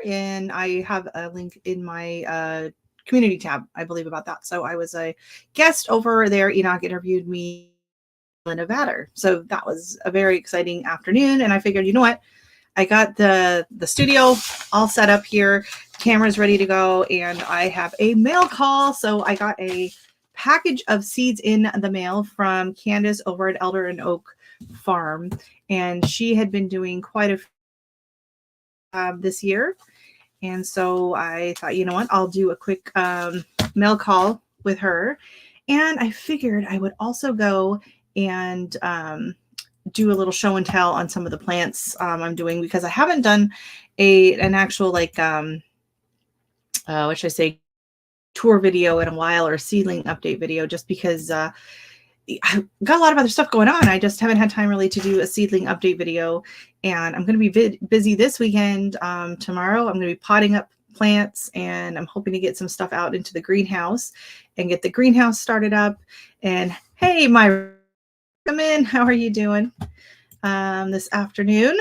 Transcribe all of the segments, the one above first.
and I have a link in my community tab, I believe, about that. So I was a guest over there. Enoch interviewed me in Nevada. So that was a very exciting afternoon. And I figured, you know what? I got the studio all set up here, cameras ready to go, and I have a mail call. So I got a package of seeds in the mail from Candace over at Elder and Oak Farm, and she had been doing quite a few this year. And so I thought, you know what, I'll do a quick mail call with her. And I figured I would also go and do a little show and tell on some of the plants I'm doing, because I haven't done an actual what should I say, tour video in a while, or seedling update video, just because I've got a lot of other stuff going on. I just haven't had time really to do a seedling update video, and I'm going to be busy this weekend. Tomorrow I'm going to be potting up plants, and I'm hoping to get some stuff out into the greenhouse and get the greenhouse started up. And hey, Myra, come in. How are you doing this afternoon?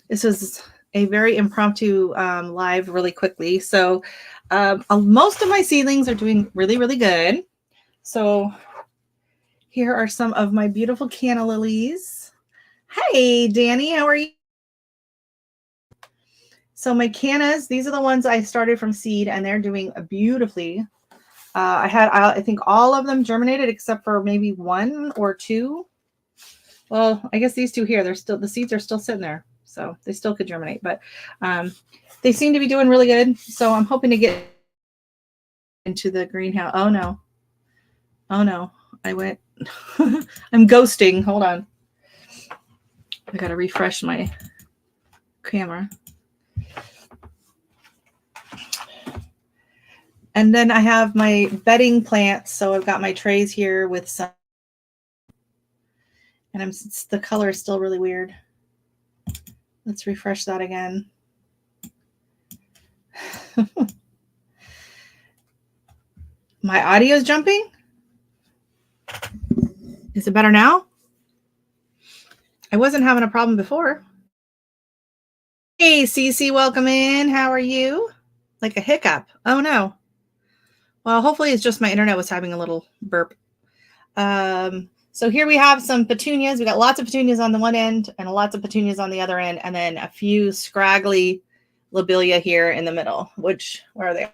This was a very impromptu live really quickly. So most of my seedlings are doing really, really good. So here are some of my beautiful canna lilies. Hey, Danny, how are you? So my cannas, these are the ones I started from seed, and they're doing beautifully. I think all of them germinated except for maybe one or two. Well, I guess these two here, the seeds are still sitting there, so they still could germinate, but they seem to be doing really good. So I'm hoping to get into the greenhouse. Oh no, I went. I'm ghosting. Hold on, I gotta refresh my camera. And then I have my bedding plants. So I've got my trays here with some, and the color is still really weird. Let's refresh that again. My audio is jumping. Is it better now? I wasn't having a problem before. Hey, Cece, welcome in. How are you? Like a hiccup. Oh no. Well, hopefully it's just my internet was having a little burp. So here we have some petunias. We got lots of petunias on the one end and lots of petunias on the other end, and then a few scraggly lobelia here in the middle. Where are they?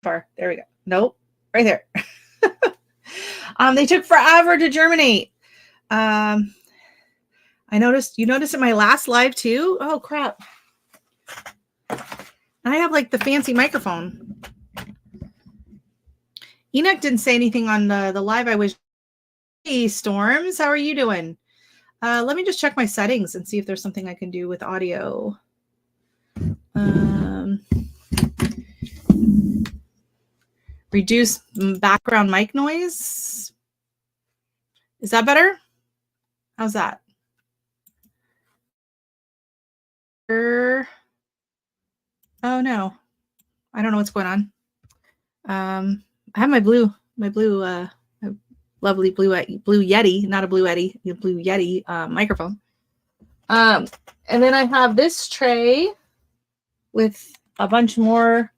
Far. There we go. Nope. Right there. They took forever to germinate. You noticed in my last live too. Oh crap. I have like the fancy microphone. Enoch didn't say anything on the live I was. Hey, Storms, how are you doing? Let me just check my settings and see if there's something I can do with audio. Reduce background mic noise. Is that better? How's that? Oh no, I don't know what's going on. I have my lovely blue Yeti, not a Blue Yeti, a Blue Yeti microphone. And then I have this tray with a bunch more.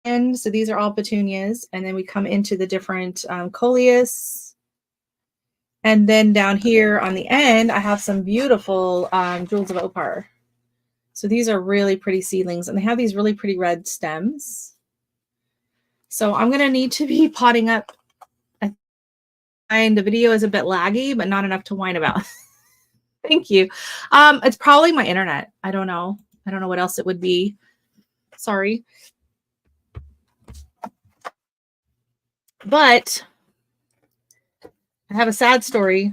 And so these are all petunias. And then we come into the different coleus. And then down here on the end, I have some beautiful jewels of opar. So these are really pretty seedlings, and they have these really pretty red stems. So I'm going to need to be potting up. And the video is a bit laggy, but not enough to whine about. Thank you. It's probably my internet. I don't know. I don't know what else it would be. Sorry. But I have a sad story.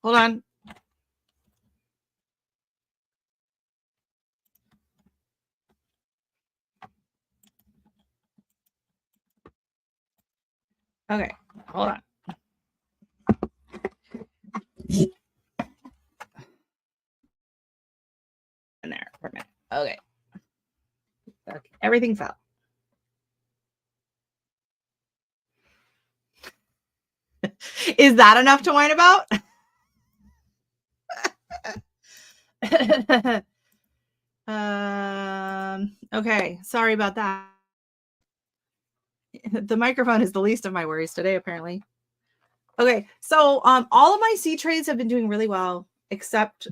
Hold on. Okay, hold on. In there for a minute. Okay. Everything fell. Is that enough to whine about? Okay, sorry about that. The microphone is the least of my worries today, apparently. Okay, so all of my seed trays have been doing really well, except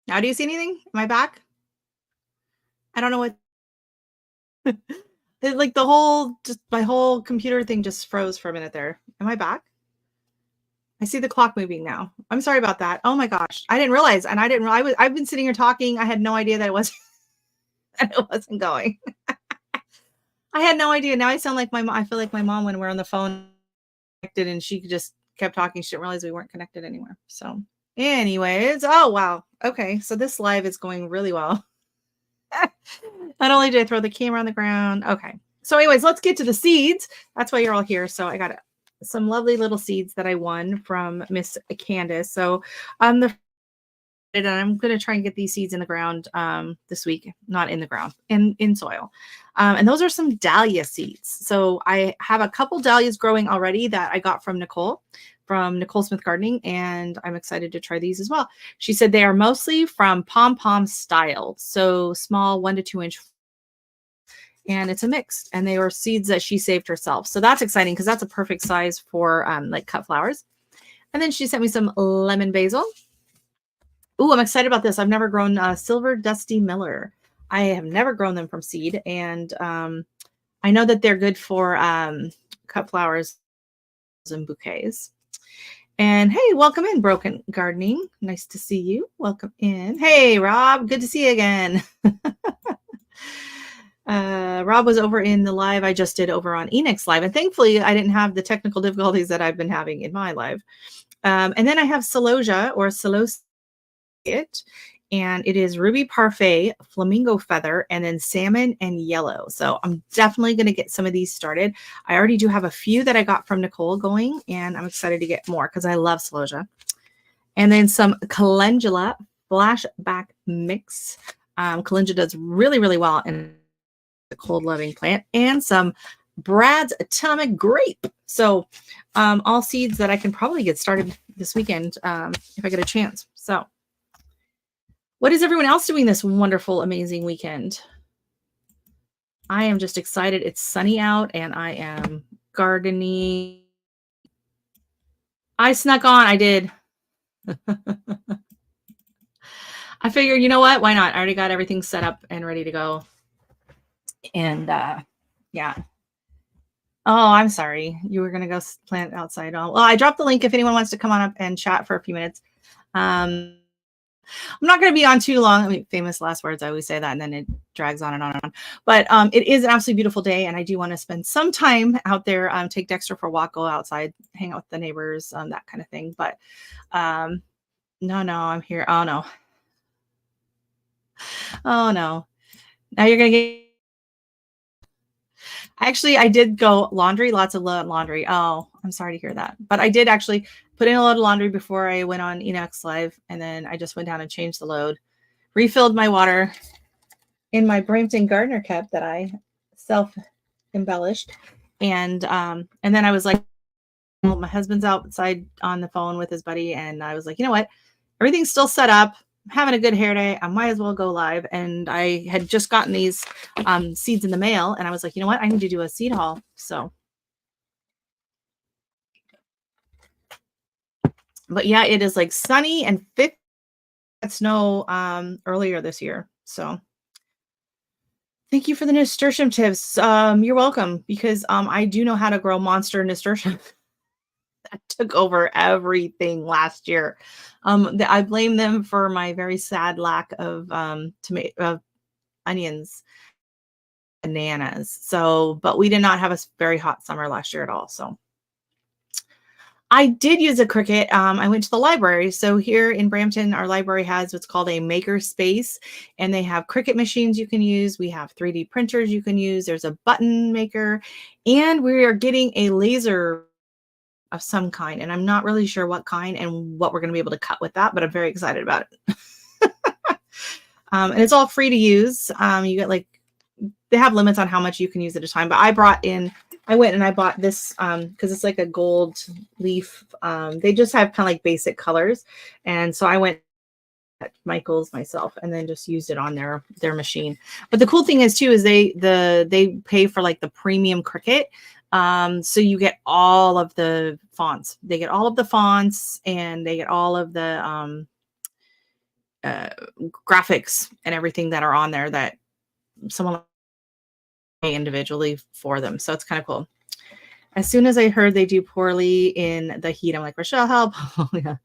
now do you see anything? Am I back? I don't know what like the whole just my whole computer thing just froze for a minute there. Am I back? I see the clock moving now. I'm sorry about that. Oh my gosh. I didn't realize and I've been sitting here talking. I had no idea that it was that it wasn't going. I had no idea. Now I sound like my mom. I feel like my mom when we're on the phone connected and she just kept talking. She didn't realize we weren't connected anywhere. So anyways, oh wow. Okay. So this live is going really well. Not only did I throw the camera on the ground. Okay. So anyways, let's get to the seeds. That's why you're all here. So I got some lovely little seeds that I won from Miss Candace. So and I'm going to try and get these seeds in the ground this week, not in the ground, in soil. And those are some dahlia seeds. So I have a couple dahlias growing already that I got from Nicole Smith Gardening, and I'm excited to try these as well. She said they are mostly from Pom Pom Style, so small 1 to 2 inch, and it's a mix. And they were seeds that she saved herself, so that's exciting because that's a perfect size for like cut flowers. And then she sent me some lemon basil. Ooh, I'm excited about this. I've never grown Silver Dusty Miller. I have never grown them from seed, and I know that they're good for cut flowers and bouquets. And hey, welcome in, Broken Gardening. Nice to see you. Welcome in. Hey, Rob. Good to see you again. Rob was over in the live I just did over on Enix Live, and thankfully I didn't have the technical difficulties that I've been having in my live. And then I have Celosia or Celos, and it is Ruby Parfait, Flamingo Feather, and then Salmon and Yellow. So I'm definitely going to get some of these started. I already do have a few that I got from Nicole going, and I'm excited to get more because I love Celosia. And then some Calendula Flashback Mix. Calendula does really, really well in the cold loving plant, and some Brad's Atomic Grape. So all seeds that I can probably get started this weekend if I get a chance. So what is everyone else doing this wonderful, amazing weekend? I am just excited. It's sunny out and I am gardening. I snuck on. I did. I figured, you know what? Why not? I already got everything set up and ready to go. And yeah. Oh, I'm sorry. You were going to go plant outside. Oh, well, I dropped the link if anyone wants to come on up and chat for a few minutes. I'm not going to be on too long. I mean, famous last words. I always say that, and then it drags on and on and on. But it is an absolutely beautiful day, and I do want to spend some time out there. Take Dexter for a walk, go outside, hang out with the neighbors, that kind of thing. But no, I'm here. Oh no. Oh no. Now you're going to get. Actually, I did go laundry, lots of laundry. Oh, I'm sorry to hear that. But I did actually put in a load of laundry before I went on Enox Live. And then I just went down and changed the load, refilled my water in my Brampton Gardener cup that I self embellished. And then I was like, well, my husband's outside on the phone with his buddy. And I was like, you know what? Everything's still set up. I'm having a good hair day. I might as well go live. And I had just gotten these seeds in the mail. And I was like, you know what? I need to do a seed haul. So, but yeah, it is like sunny and thick snow earlier this year. So thank you for the nasturtium tips. You're welcome, because I do know how to grow monster nasturtium. That took over everything last year. I blame them for my very sad lack of onions, bananas. So, but we did not have a very hot summer last year at all. So I did use a Cricut. I went to the library. So here in Brampton, our library has what's called a maker space, and they have Cricut machines you can use. We have 3D printers you can use. There's a button maker, and we are getting a laser of some kind. And I'm not really sure what kind and what we're going to be able to cut with that, but I'm very excited about it. And it's all free to use. You get like, they have limits on how much you can use at a time, but I went and I bought this because it's like a gold leaf. They just have kind of like basic colors. And so I went at Michael's myself and then just used it on their machine. But the cool thing is too, is they pay for like the premium Cricut. So you get all of the fonts. They get all of the fonts, and they get all of the graphics and everything that are on there that someone individually for them. So it's kind of cool. As soon as I heard they do poorly in the heat, I'm like, Rochelle, help. Oh, yeah.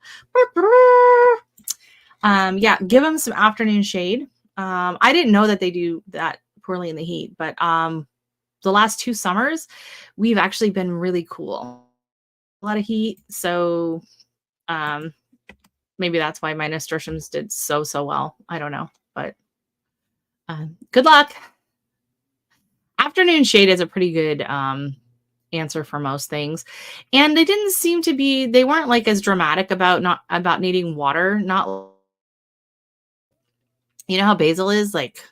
Yeah, give them some afternoon shade. I didn't know that they do that poorly in the heat, but the last 2 summers, we've actually been really cool. A lot of heat. So maybe that's why my nasturtiums did so well. I don't know, but good luck. Afternoon shade is a pretty good answer for most things. And they didn't seem to be, they weren't like as dramatic about needing water. Not, you know how basil is like,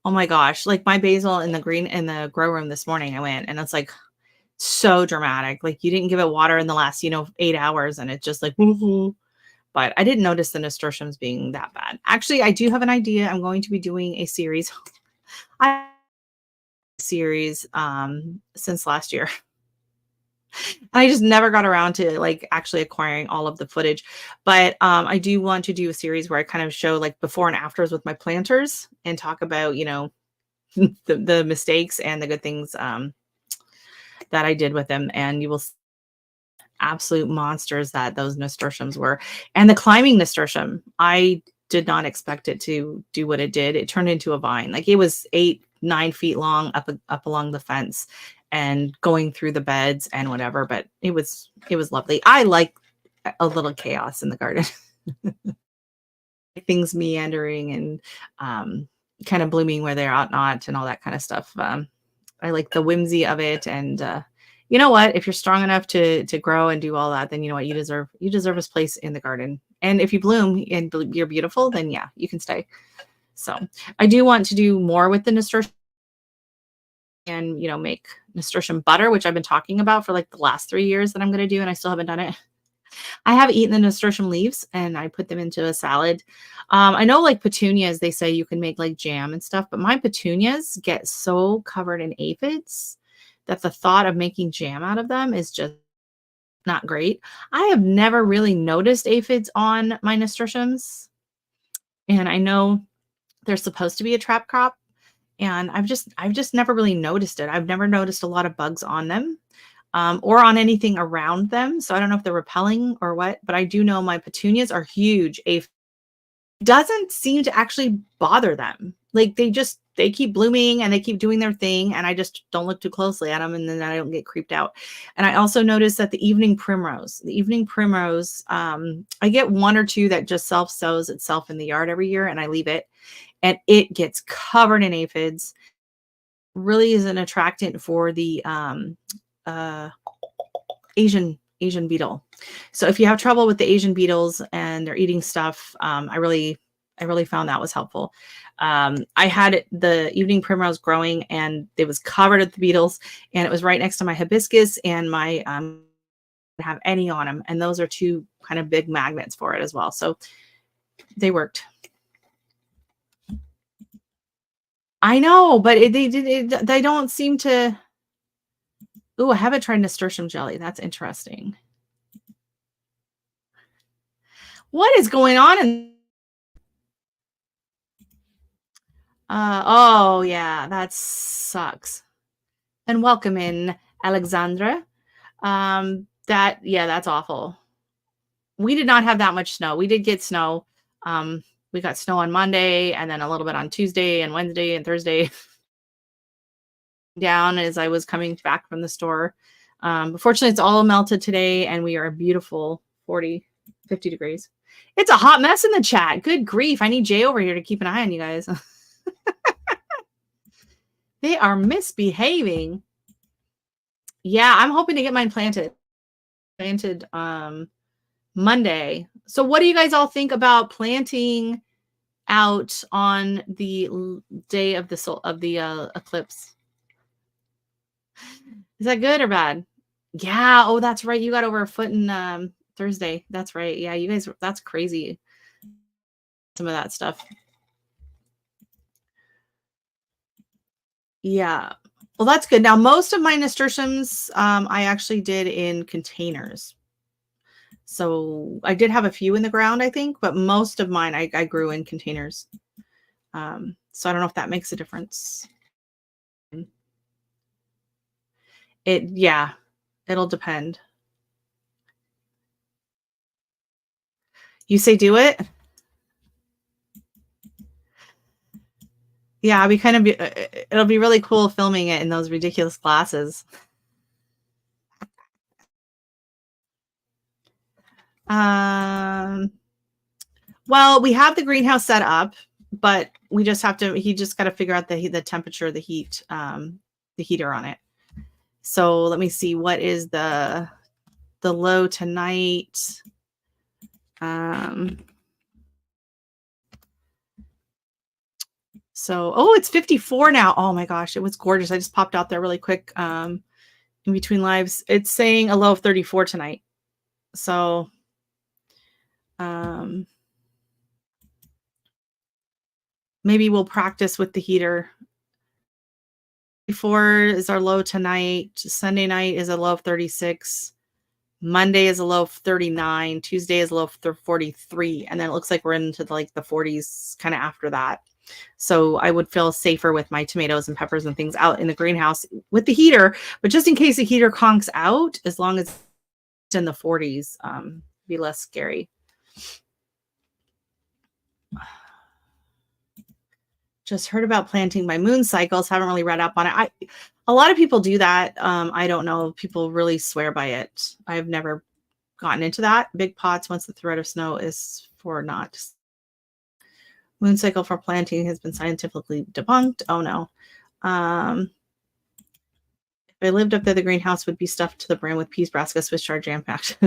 oh my gosh, like my basil in the grow room this morning, I went and it's like so dramatic. Like you didn't give it water in the last, 8 hours and it's just like, woo-hoo. But I didn't notice the nasturtiums being that bad. Actually, I do have an idea. I'm going to be doing a series. Since last year. I just never got around to like actually acquiring all of the footage. But I do want to do a series where I kind of show like before and afters with my planters and talk about, the mistakes and the good things that I did with them. And you will see absolute monsters that those nasturtiums were. And the climbing nasturtium, I did not expect it to do what it did. It turned into a vine. Like it was 8-9 feet long up along the fence and going through the beds and whatever, but it was lovely. I like a little chaos in the garden. Things meandering and kind of blooming where they ought not and all that kind of stuff. I like the whimsy of it. And you know what? If you're strong enough to grow and do all that, then you know what? You deserve a place in the garden. And if you bloom and you're beautiful, then yeah, you can stay. So I do want to do more with the nasturtium and, make nasturtium butter, which I've been talking about for like the last 3 years that I'm going to do. And I still haven't done it. I have eaten the nasturtium leaves and I put them into a salad. I know like petunias, they say you can make like jam and stuff, but my petunias get so covered in aphids that the thought of making jam out of them is just not great. I have never really noticed aphids on my nasturtiums, and I know they're supposed to be a trap crop, and I've just never really noticed it. I've never noticed a lot of bugs on them, or on anything around them. So I don't know if they're repelling or what, but I do know my petunias are huge. Doesn't seem to actually bother them. Like they keep blooming and they keep doing their thing, and I just don't look too closely at them, and then I don't get creeped out. And I also noticed that the evening primrose, I get one or two that just self sows itself in the yard every year, and I leave it, and it gets covered in aphids. Really is an attractant for the uh, Asian beetle. So if you have trouble with the Asian beetles and they're eating stuff, I really found that was helpful. I had the evening primrose growing and it was covered with the beetles, and it was right next to my hibiscus and my didn't have any on them, and those are two kind of big magnets for it as well. So they worked. I know, but they don't seem to. Oh, I haven't tried nasturtium jelly. That's interesting. What is going on in oh yeah, that sucks. And welcome in, Alexandra. That's awful. We did not have that much snow. We did get snow. We got snow on Monday and then a little bit on Tuesday and Wednesday and Thursday down as I was coming back from the store. But fortunately, it's all melted today and we are a beautiful 40, 50 degrees. It's a hot mess in the chat. Good grief. I need Jay over here to keep an eye on you guys. They are misbehaving. Yeah, I'm hoping to get mine planted Monday. So what do you guys all think about planting out on the day of the eclipse? Is that good or bad? Yeah. Oh, that's right. You got over a foot in Thursday. That's right. Yeah, you guys, that's crazy. Some of that stuff. Yeah. Well, that's good. Now, most of my nasturtiums, I actually did in containers. So I did have a few in the ground, I think, but most of mine I grew in containers. So I don't know if that makes a difference. Yeah, it'll depend. You say do it? Yeah, it'll be really cool filming it in those ridiculous glasses. Well, we have the greenhouse set up, but he just got to figure out the temperature, the heat, the heater on it. So let me see, what is the low tonight? So, it's 54 now. Oh my gosh, it was gorgeous. I just popped out there really quick in between lives. It's saying a low of 34 tonight. So, maybe we'll practice with the heater. 34 is our low tonight. Sunday night is a low of 36. Monday is a low of 39. Tuesday is a low of 43. And then it looks like we're into like the 40s kind of after that. So I would feel safer with my tomatoes and peppers and things out in the greenhouse with the heater. But just in case the heater conks out, as long as it's in the 40s, be less scary. Just heard about planting by moon cycles. Haven't really read up on it. A lot of people do that. I don't know. People really swear by it. I've never gotten into that. Big pots once the threat of snow is for not. Moon cycle for planting has been scientifically debunked. Oh no. If I lived up there, the greenhouse would be stuffed to the brim with peas, brassica, Swiss chard, jam packed.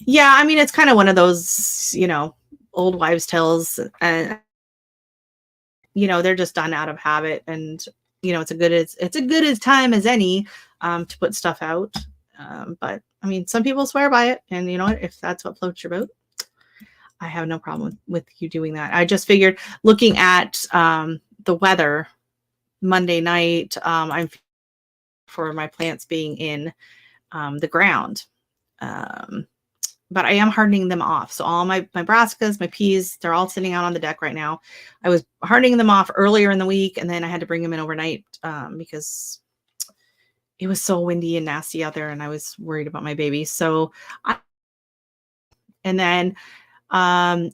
Yeah, I mean, it's kind of one of those, old wives' tales, and they're just done out of habit, and it's a good as time as any. to put stuff out. But I mean, some people swear by it, and you know what? If that's what floats your boat, I have no problem with you doing that. I just figured, looking at the weather Monday night, I'm for my plants being in the ground. But I am hardening them off. So all my brassicas, my peas, they're all sitting out on the deck right now. I was hardening them off earlier in the week, and then I had to bring them in overnight because it was so windy and nasty out there, and I was worried about my baby. So, and then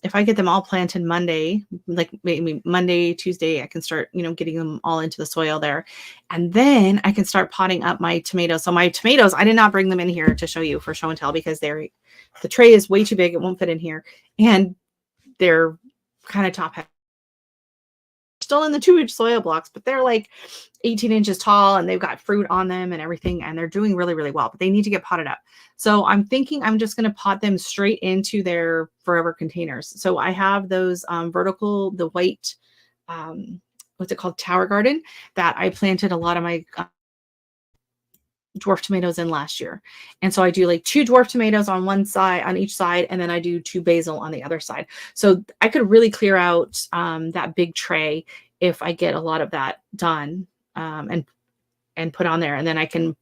if I get them all planted Monday, like maybe Monday, Tuesday, I can start, getting them all into the soil there. And then I can start potting up my tomatoes. So my tomatoes, I did not bring them in here to show you for show and tell because the tray is way too big. It won't fit in here. And they're kind of top heavy. Still in the 2-inch soil blocks, but they're like 18 inches tall and they've got fruit on them and everything. And they're doing really, really well, but they need to get potted up. So I'm thinking I'm just going to pot them straight into their forever containers. So I have those vertical, the white, what's it called? Tower garden that I planted a lot of my dwarf tomatoes in last year. And so I do like 2 dwarf tomatoes on one side, on each side, and then I do 2 basil on the other side. So I could really clear out that big tray if I get a lot of that done and put on there. And then I can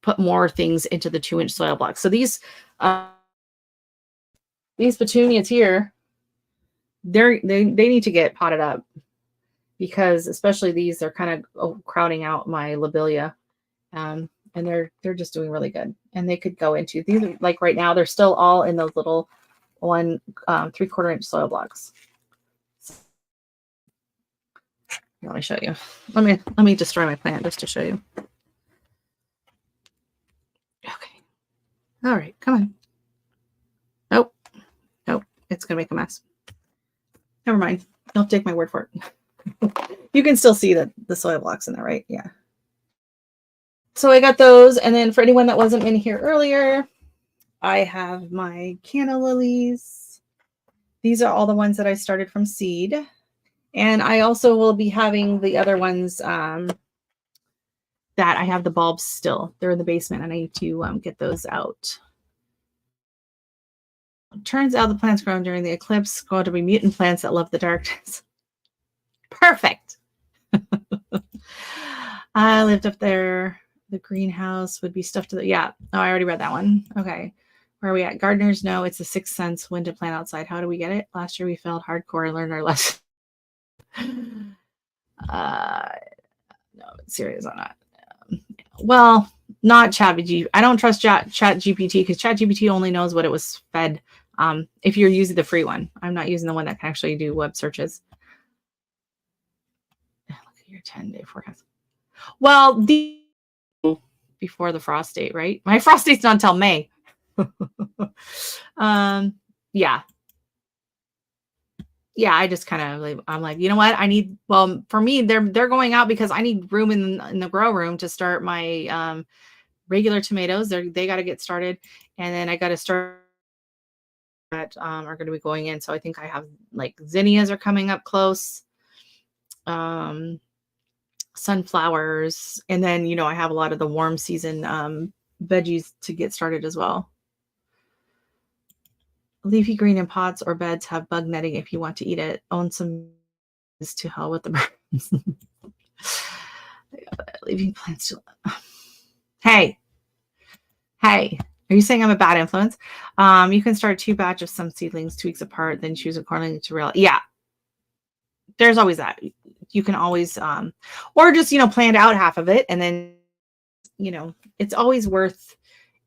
put more things into the 2-inch soil blocks. So these petunias here, they need to get potted up because especially these, they're kind of crowding out my lobelia. And they're just doing really good. And they could go into these, like right now, they're still all in those little 1 3/4 inch soil blocks. Let me show you. Let me destroy my plant just to show you. Okay. All right, come on. Nope. It's gonna make a mess. Never mind. Don't take my word for it. You can still see the soil blocks in there, right? Yeah. So I got those. And then for anyone that wasn't in here earlier, I have my canna lilies. These are all the ones that I started from seed. And I also will be having the other ones that I have the bulbs still. They're in the basement and I need to get those out. It turns out the plants grown during the eclipse go to be mutant plants that love the darkness. Perfect. I lived up there. The greenhouse would be stuff to the, yeah. Oh, I already read that one. Okay. Where are we at? Gardeners know it's a 6th sense when to plant outside. How do we get it? Last year we failed hardcore and learned our lesson. No, serious on that. Well, not ChatGPT. I don't trust ChatGPT because ChatGPT only knows what it was fed. If you're using the free one, I'm not using the one that can actually do web searches. Look at your 10-day forecast. Well, before the frost date, right? My frost date's not until May. Yeah, I just kind of, I'm like, you know what? Well, for me, they're going out because I need room in the grow room to start my regular tomatoes. They got to get started. And then I got to start that are going to be going in. So I think I have like zinnias are coming up close. Sunflowers. And then, I have a lot of the warm season veggies to get started as well. Leafy green in pots or beds have bug netting if you want to eat it. Own some to hell with the birds. Leaving plants to Hey. Are you saying I'm a bad influence? You can start 2 batches of some seedlings 2 weeks apart, then choose accordingly to real. Yeah. There's always that. You can always or just, plan out half of it and then, it's always worth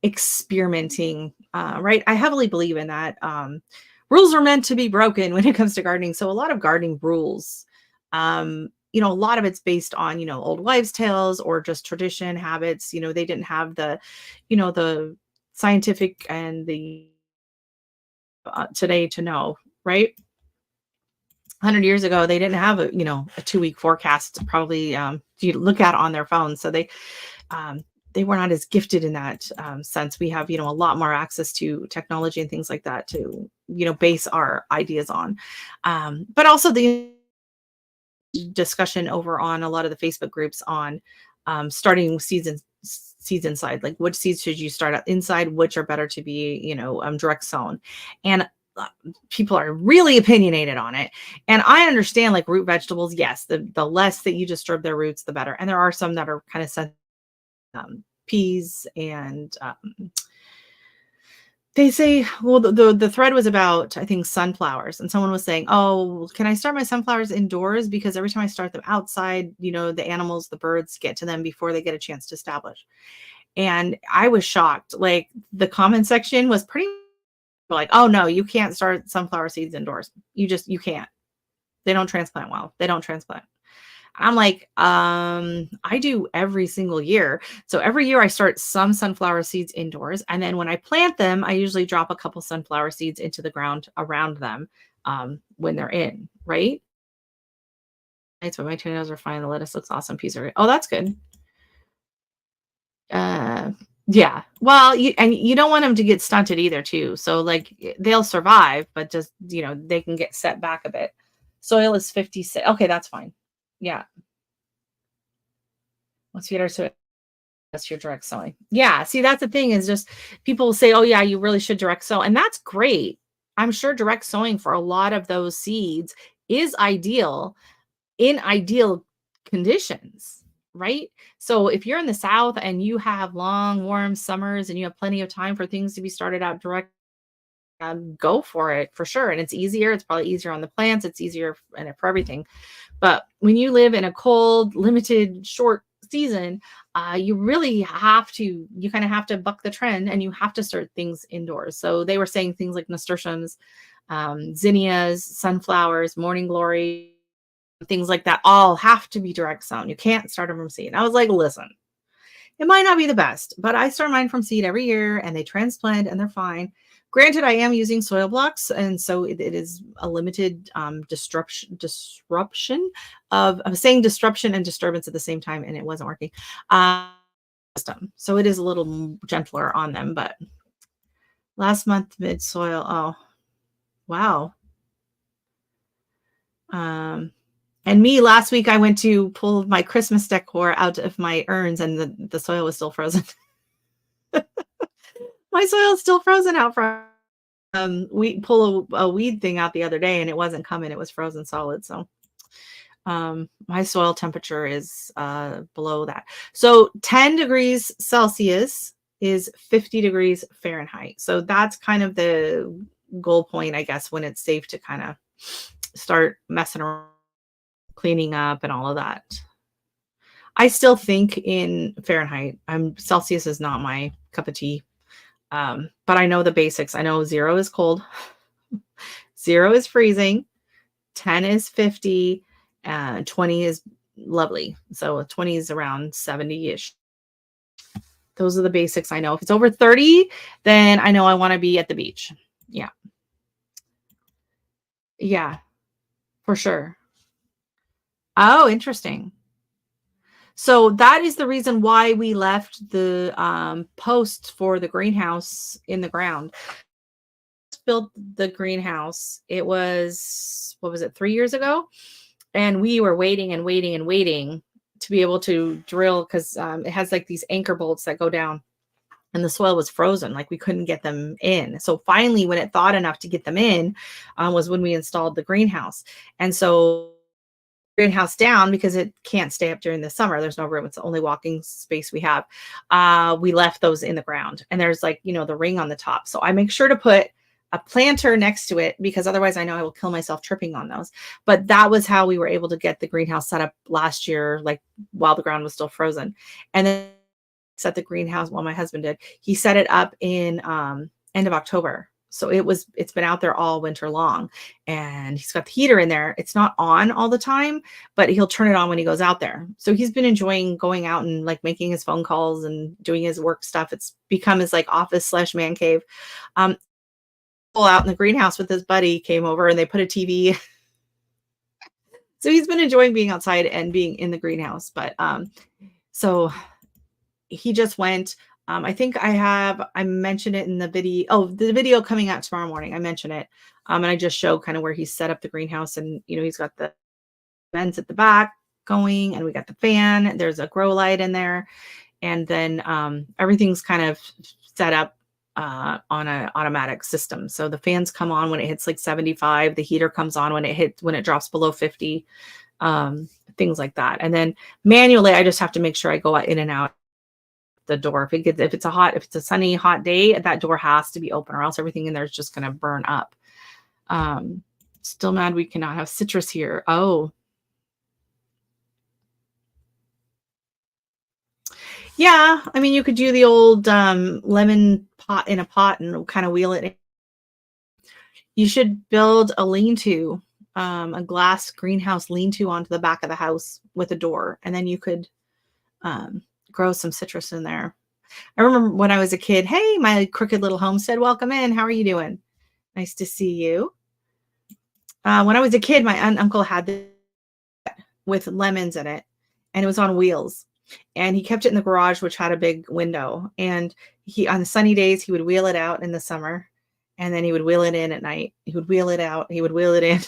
experimenting, right? I heavily believe in that. Rules are meant to be broken when it comes to gardening. So a lot of gardening rules, a lot of it's based on, old wives' tales or just tradition, habits. They didn't have the, the scientific and the today to know, right? 100 years ago, they didn't have a 2-week forecast probably you look at on their phones. So they were not as gifted in that sense. We have, a lot more access to technology and things like that to, base our ideas on. But also the discussion over on a lot of the Facebook groups on starting seeds seeds inside, like which seeds should you start out inside, which are better to be, direct sown. And uh, people are really opinionated on it. And I understand like root vegetables, yes, the less that you disturb their roots, the better. And there are some that are kind of peas and they say, well, the thread was about, I think, sunflowers. And someone was saying, oh, can I start my sunflowers indoors? Because every time I start them outside, the animals, the birds get to them before they get a chance to establish. And I was shocked. Like the comment section was pretty like, oh no, you can't start sunflower seeds indoors. You can't. They don't transplant well. They don't transplant. I'm like, I do every single year. So every year I start some sunflower seeds indoors. And then when I plant them, I usually drop a couple sunflower seeds into the ground around them when they're in, right? That's what my tomatoes are fine. The lettuce looks awesome. Peas are, oh, that's good. Uh, yeah. Well, you don't want them to get stunted either, too. So like they'll survive, but just, they can get set back a bit. Soil is 56. Okay, that's fine. Yeah. Let's feed our soil. That's your direct sowing. Yeah. See, that's the thing is just people say, oh, yeah, you really should direct sow. And that's great. I'm sure direct sowing for a lot of those seeds is ideal in ideal conditions, right? So if you're in the South and you have long, warm summers and you have plenty of time for things to be started out direct, go for it for sure. And it's easier. It's probably easier on the plants. It's easier for everything. But when you live in a cold, limited, short season, you really you kind of have to buck the trend and you have to start things indoors. So they were saying things like nasturtiums, zinnias, sunflowers, morning glory, things like that all have to be direct sown. You can't start them from seed. And I was like, listen, it might not be the best, but I start mine from seed every year and they transplant and they're fine. Granted, I am using soil blocks, and so it is a limited disruption of, I was saying disruption and disturbance at the same time, and it wasn't working. So it is a little gentler on them, but last month mid soil. Oh, wow. And me last week, I went to pull my Christmas decor out of my urns, and the soil was still frozen. My soil is still frozen out front. We pull a weed thing out the other day and it wasn't coming. It was frozen solid. So my soil temperature is below that. So 10 degrees Celsius is 50 degrees Fahrenheit. So that's kind of the goal point, I guess, when it's safe to kind of start messing around, cleaning up and all of that. I still think in Fahrenheit. Celsius is not my cup of tea. But I know the basics. I know 0 is cold, 0 is freezing, 10 is 50, 20 is lovely. So 20 is around 70-ish. Those are the basics I know. If it's over 30, then I know I want to be at the beach. Yeah. Yeah, for sure. Oh, interesting. So that is the reason why we left the post for the greenhouse in the ground. Built the greenhouse. It was, what was it, 3 years ago? And we were waiting and waiting and waiting to be able to drill because it has like these anchor bolts that go down and the soil was frozen. Like we couldn't get them in. So finally, when it thawed enough to get them in was when we installed the greenhouse. And so greenhouse down because it can't stay up during the summer. There's no room. It's the only walking space we have. We left those in the ground and there's like, the ring on the top. So I make sure to put a planter next to it because otherwise I know I will kill myself tripping on those. But that was how we were able to get the greenhouse set up last year, like while the ground was still frozen. And then set the greenhouse, well, my husband did. He set it up in end of October. So it's been out there all winter long and he's got the heater in there. It's not on all the time, but he'll turn it on when he goes out there. So he's been enjoying going out and like making his phone calls and doing his work stuff. It's become his like office/man cave. Out in the greenhouse with his buddy came over and they put a TV. So he's been enjoying being outside and being in the greenhouse. But so he just went. I think I mentioned it in the video. Oh, the video coming out tomorrow morning. I mentioned it. And I just show kind of where he set up the greenhouse and, he's got the vents at the back going and we got the fan. There's a grow light in there. and then everything's kind of set up on an automatic system. So the fans come on when it hits like 75. The heater comes on when it drops below 50. Things like that. And then manually, I just have to make sure I go in and out the door. If it's a sunny, hot day, that door has to be open, or else everything in there is just going to burn up. Still mad we cannot have citrus here. Oh, yeah. I mean, you could do the old lemon pot in a pot and kind of wheel it in. You should build a lean-to, a glass greenhouse lean-to onto the back of the house with a door, and then you could grow some citrus in there. I remember when I was a kid, hey, my crooked little homestead, welcome in. How are you doing? Nice to see you. When I was a kid, my uncle had this with lemons in it, and it was on wheels. And he kept it in the garage, which had a big window. And on the sunny days, he would wheel it out in the summer, and then he would wheel it in at night. He would wheel it out. He would wheel it in.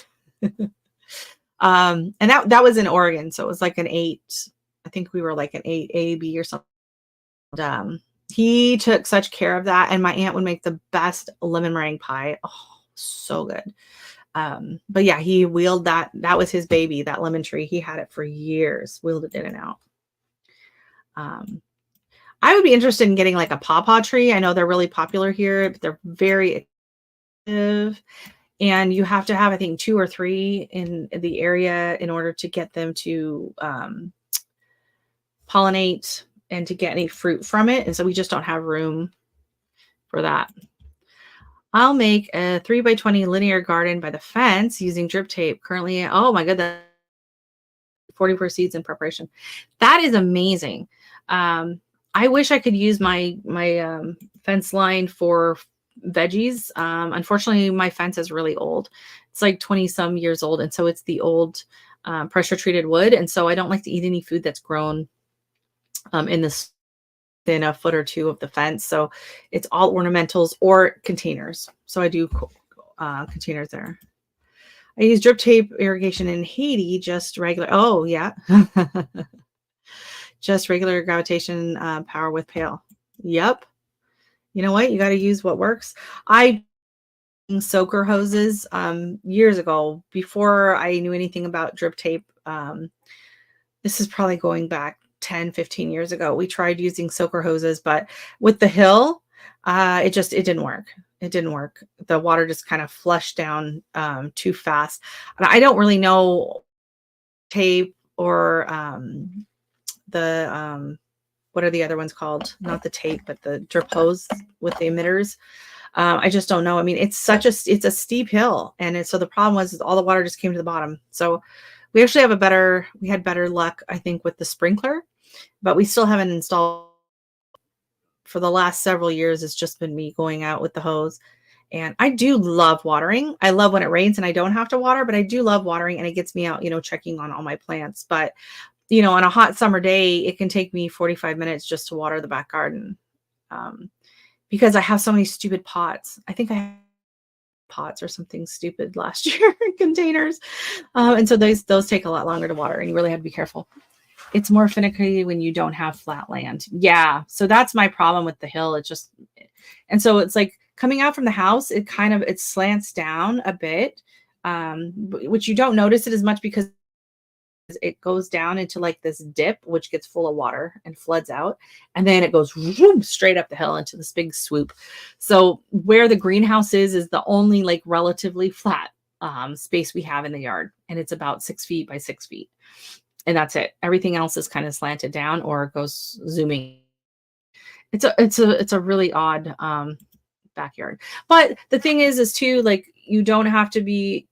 And that was in Oregon, so it was like an 8. I think we were like an 8 AB or something. He took such care of that, and my aunt would make the best lemon meringue pie. Oh, so good. But yeah, he wheeled that. That was his baby, that lemon tree. He had it for years, wheeled it in and out. I would be interested in getting like a pawpaw tree. I know they're really popular here, but they're very expensive. And you have to have, I think, 2 or 3 in the area in order to get them to pollinate and to get any fruit from it. And so we just don't have room for that. I'll make a 3x20 linear garden by the fence using drip tape. Currently, oh my goodness, 44 seeds in preparation. That is amazing. I wish I could use my fence line for veggies. Unfortunately, my fence is really old. It's like 20 some years old. And so it's the old pressure treated wood. And so I don't like to eat any food that's grown within a foot or 2 of the fence. So it's all ornamentals or containers. So I do containers there. I use drip tape irrigation in Haiti, just regular. Oh, yeah. Just regular gravitation power with pail. Yep. You know what? You got to use what works. I soaker hoses years ago, before I knew anything about drip tape. This is probably going back 10, 15 years ago. We tried using soaker hoses, but with the hill, it didn't work. It didn't work. The water just kind of flushed down too fast. And I don't really know tape or what are the other ones called? Not the tape, but the drip hose with the emitters. I just don't know. I mean, it's a steep hill. And so the problem was all the water just came to the bottom. So we actually had better luck, I think, with the sprinkler, but we still haven't installed. For the last several years, it's just been me going out with the hose. And I do love watering. I love when it rains and I don't have to water, but I do love watering, and it gets me out, checking on all my plants. But, on a hot summer day, it can take me 45 minutes just to water the back garden because I have so many stupid pots. I think I have pots or something stupid last year in containers. And so those take a lot longer to water, and you really have to be careful. It's more finicky when you don't have flat land. Yeah. So that's my problem with the hill. And so it's like coming out from the house, it slants down a bit, which you don't notice it as much because it goes down into like this dip, which gets full of water and floods out. And then it goes straight up the hill into this big swoop. So where the greenhouse is the only like relatively flat space we have in the yard. And it's about 6 feet by 6 feet. And that's it. Everything else is kind of slanted down or goes zooming. It's a really odd backyard. But the thing is too, like, you don't have to be,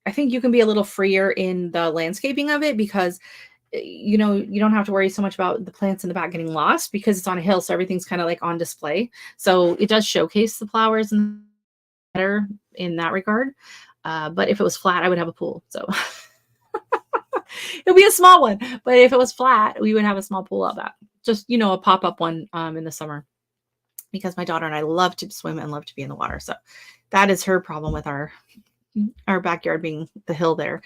I think you can be a little freer in the landscaping of it because, you don't have to worry so much about the plants in the back getting lost because it's on a hill. So everything's kind of like on display. So it does showcase the flowers and better in that regard. But if it was flat, I would have a pool. So it'll be a small one. But if it was flat, we would have a small pool out back. Just, a pop-up one in the summer because my daughter and I love to swim and love to be in the water. So that is her problem with our backyard being the hill there.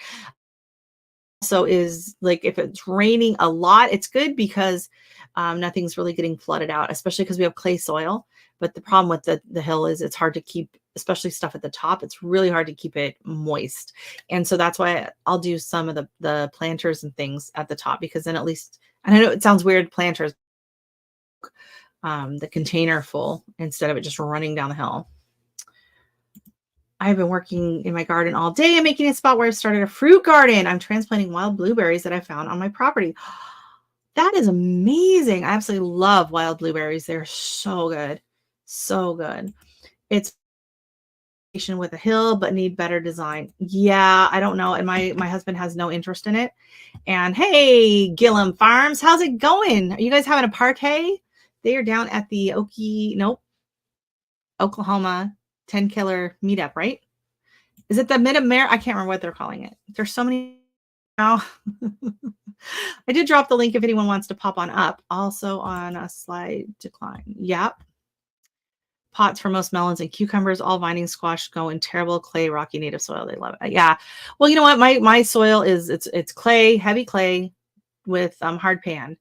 also is like if it's raining a lot, it's good because nothing's really getting flooded out, especially because we have clay soil. But the problem with the hill is it's hard to keep, especially stuff at the top. It's really hard to keep it moist. And so that's why I'll do some of the planters and things at the top, because then at least, and I know it sounds weird, planters, the container full instead of it just running down the hill. I've been working in my garden all day and making a spot where I've started a fruit garden. I'm transplanting wild blueberries that I found on my property. That is amazing. I absolutely love wild blueberries. They're so good. So good. It's with a hill, but need better design. Yeah, I don't know. And my husband has no interest in it. And hey, Gillum Farms, how's it going? Are you guys having a party? They are down at the Oklahoma 10 killer meetup, right? Is it the Mid-America? I can't remember what they're calling it. There's so many now. I did drop the link if anyone wants to pop on up. Also on a slide decline. Yep. Pots for most melons and cucumbers, all vining squash go in terrible clay, rocky native soil. They love it. Yeah. Well, you know what? My soil is it's clay, heavy clay with hard pan.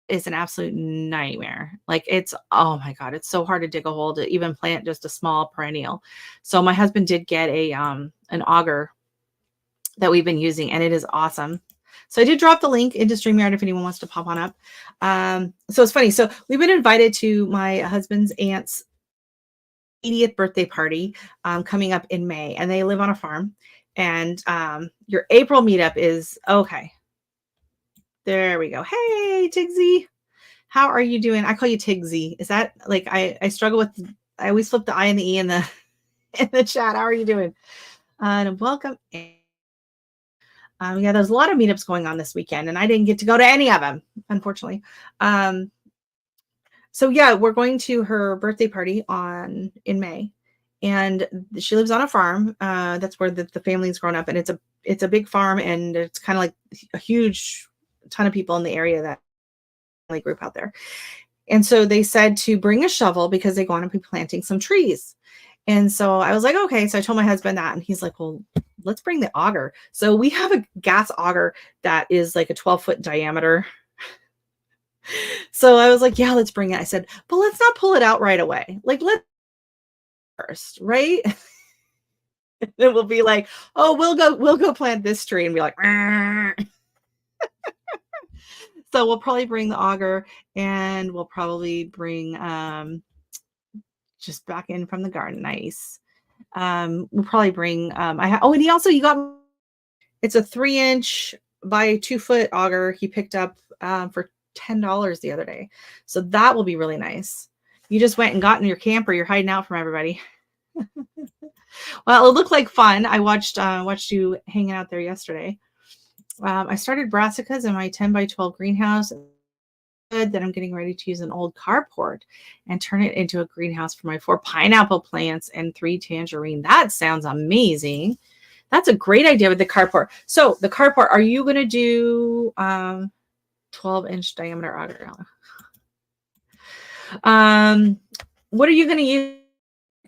Is an absolute nightmare. Like it's, oh my God, it's so hard to dig a hole to even plant just a small perennial. So my husband did get an auger that we've been using, and it is awesome. So I did drop the link into StreamYard if anyone wants to pop on up. So it's funny. So we've been invited to my husband's aunt's 80th birthday party coming up in May, and they live on a farm. And your April meetup is okay. There we go. Hey, Tigsy. How are you doing? I call you Tigsy. Is that like I struggle with, I always flip the I and the E in the chat. How are you doing? And welcome. Yeah, there's a lot of meetups going on this weekend, and I didn't get to go to any of them, unfortunately. So yeah, we're going to her birthday party in May, and she lives on a farm. That's where the family's grown up, and it's a big farm, and it's kind of like a huge ton of people in the area that group out there. And so they said to bring a shovel because they want to be planting some trees. And so I was like, okay. So I told my husband that, and he's like, well, let's bring the auger. So we have a gas auger that is like a 12-foot diameter. So I was like, yeah, let's bring it. I said, but let's not pull it out right away. Like, let's first, right? Then we'll be like, oh, we'll go plant this tree, and be like, so we'll probably bring the auger, and we'll probably bring just back in from the garden. Nice. We'll probably bring and you got, it's a 3-inch by 2-foot auger he picked up for $10 the other day. So that will be really nice. You just went and got in your camper, you're hiding out from everybody. Well, it looked like fun. I watched you hanging out there yesterday. I started brassicas in my 10 by 12 greenhouse that I'm getting ready to use an old carport and turn it into a greenhouse for my 4 pineapple plants and 3 tangerine. That sounds amazing. That's a great idea with the carport. So the carport, are you going to do 12-inch diameter auger? What are you going to use?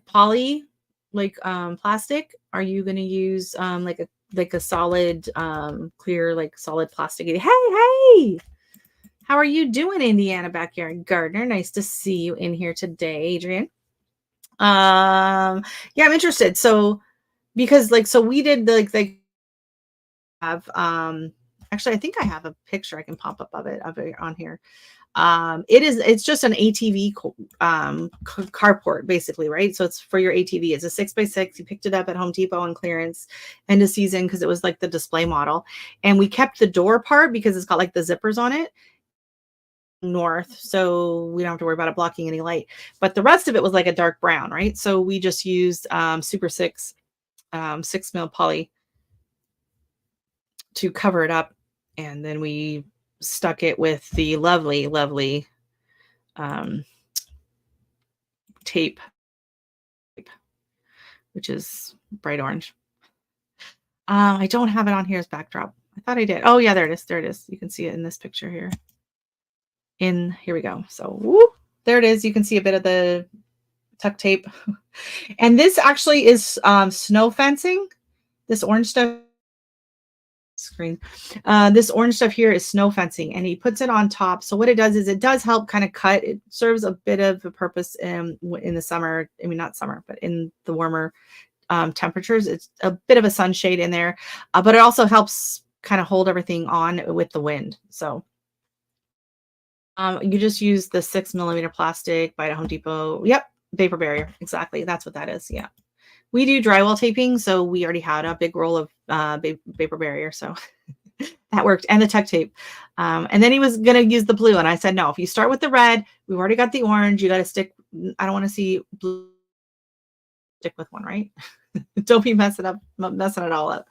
Poly, like plastic? Are you going to use like a solid clear, like solid plastic? Hey, how are you doing, Indiana Backyard Gardener? Nice to see you in here today, Adrian. Yeah, I'm interested. So because so we did they have actually I think I have a picture I can pop up of it on here. It's just an ATV carport basically, right? So it's for your ATV. It's a 6x6. You picked it up at Home Depot on clearance end of season because it was like the display model, and we kept the door part because it's got like the zippers on it north, so we don't have to worry about it blocking any light, but the rest of it was like a dark brown, right? So we just used Super 6 6 mil poly to cover it up, and then we stuck it with the lovely tape, which is bright orange. I don't have it on here as backdrop. I thought I did. Oh yeah, there it is. You can see it in this picture here. Here we go. So whoop, there it is. You can see a bit of the tuck tape. And this actually is snow fencing. This orange stuff screen. This orange stuff here is snow fencing, and he puts it on top. So what it does is it does help kind of cut. It serves a bit of a purpose in the summer. I mean, not summer, but in the warmer temperatures. It's a bit of a sunshade in there, but it also helps kind of hold everything on with the wind. So you just use the 6mm plastic by Home Depot. Yep, vapor barrier. Exactly. That's what that is. Yeah. We do drywall taping, so we already had a big roll of vapor barrier, so that worked, and the tuck tape. And then he was going to use the blue, and I said, no, if you start with the red, we've already got the orange. You got to stick. I don't want to see blue. Stick with one, right? Don't be messing it all up.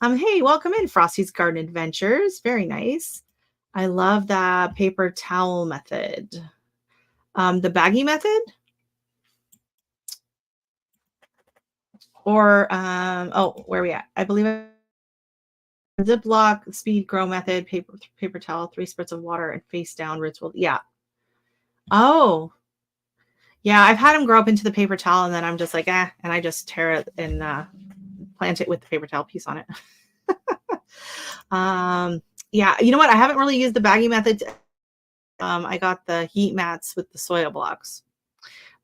Hey, welcome in, Frosty's Garden Adventures. Very nice. I love that paper towel method. The baggy method? Or, where are we at? I believe Ziploc, speed grow method, paper towel, 3 spritz of water, and face down roots will, yeah. Oh, yeah, I've had them grow up into the paper towel, and then I'm just like, and I just tear it and plant it with the paper towel piece on it. Yeah, you know what? I haven't really used the baggy method. I got the heat mats with the soil blocks,